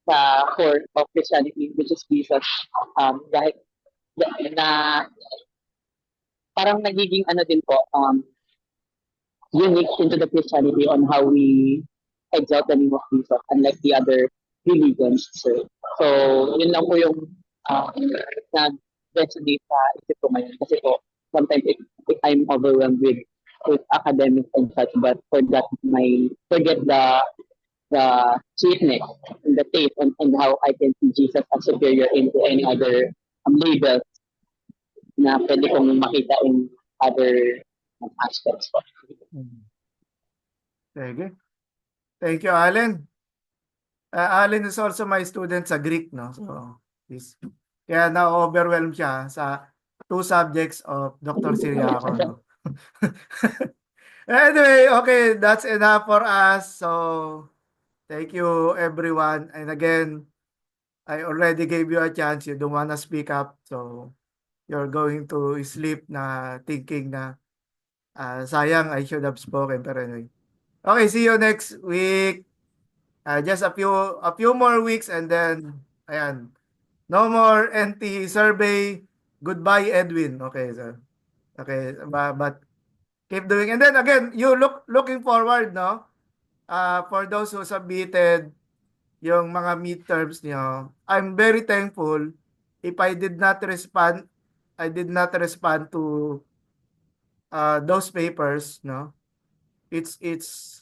sa core of Christianity, which is Jesus. Dahil na parang nagiging ano din po, unique into the Christianity on how we exalt the name of Jesus, unlike the other religions, sir. So, yun lang po yung nag-resonate sa isip ko ngayon. Kasi po, sometimes if I'm overwhelmed with academics and such, but forget the sweetness and the taste and how I can see Jesus as superior into any other labels na pwede kong makita in other aspects po. Sige. Thank you, Allen. Allen is also my student sa Greek, no? So, kaya na-overwhelm siya sa 2 subjects of Dr. Siriaco, no? Anyway, okay, that's enough for us. So, thank you, everyone. And again, I already gave you a chance. You don't wanna speak up. So, you're going to sleep na thinking na sayang, I should have spoken. Pero anyway. Okay, see you next week. Just a few more weeks and then, ayan. No more NT survey. Goodbye, Edwin. Okay, so. Okay, but keep doing. And then again, you looking forward, no? For those who submitted yung mga midterms niyo, I'm very thankful. If I did not respond to those papers, no? It's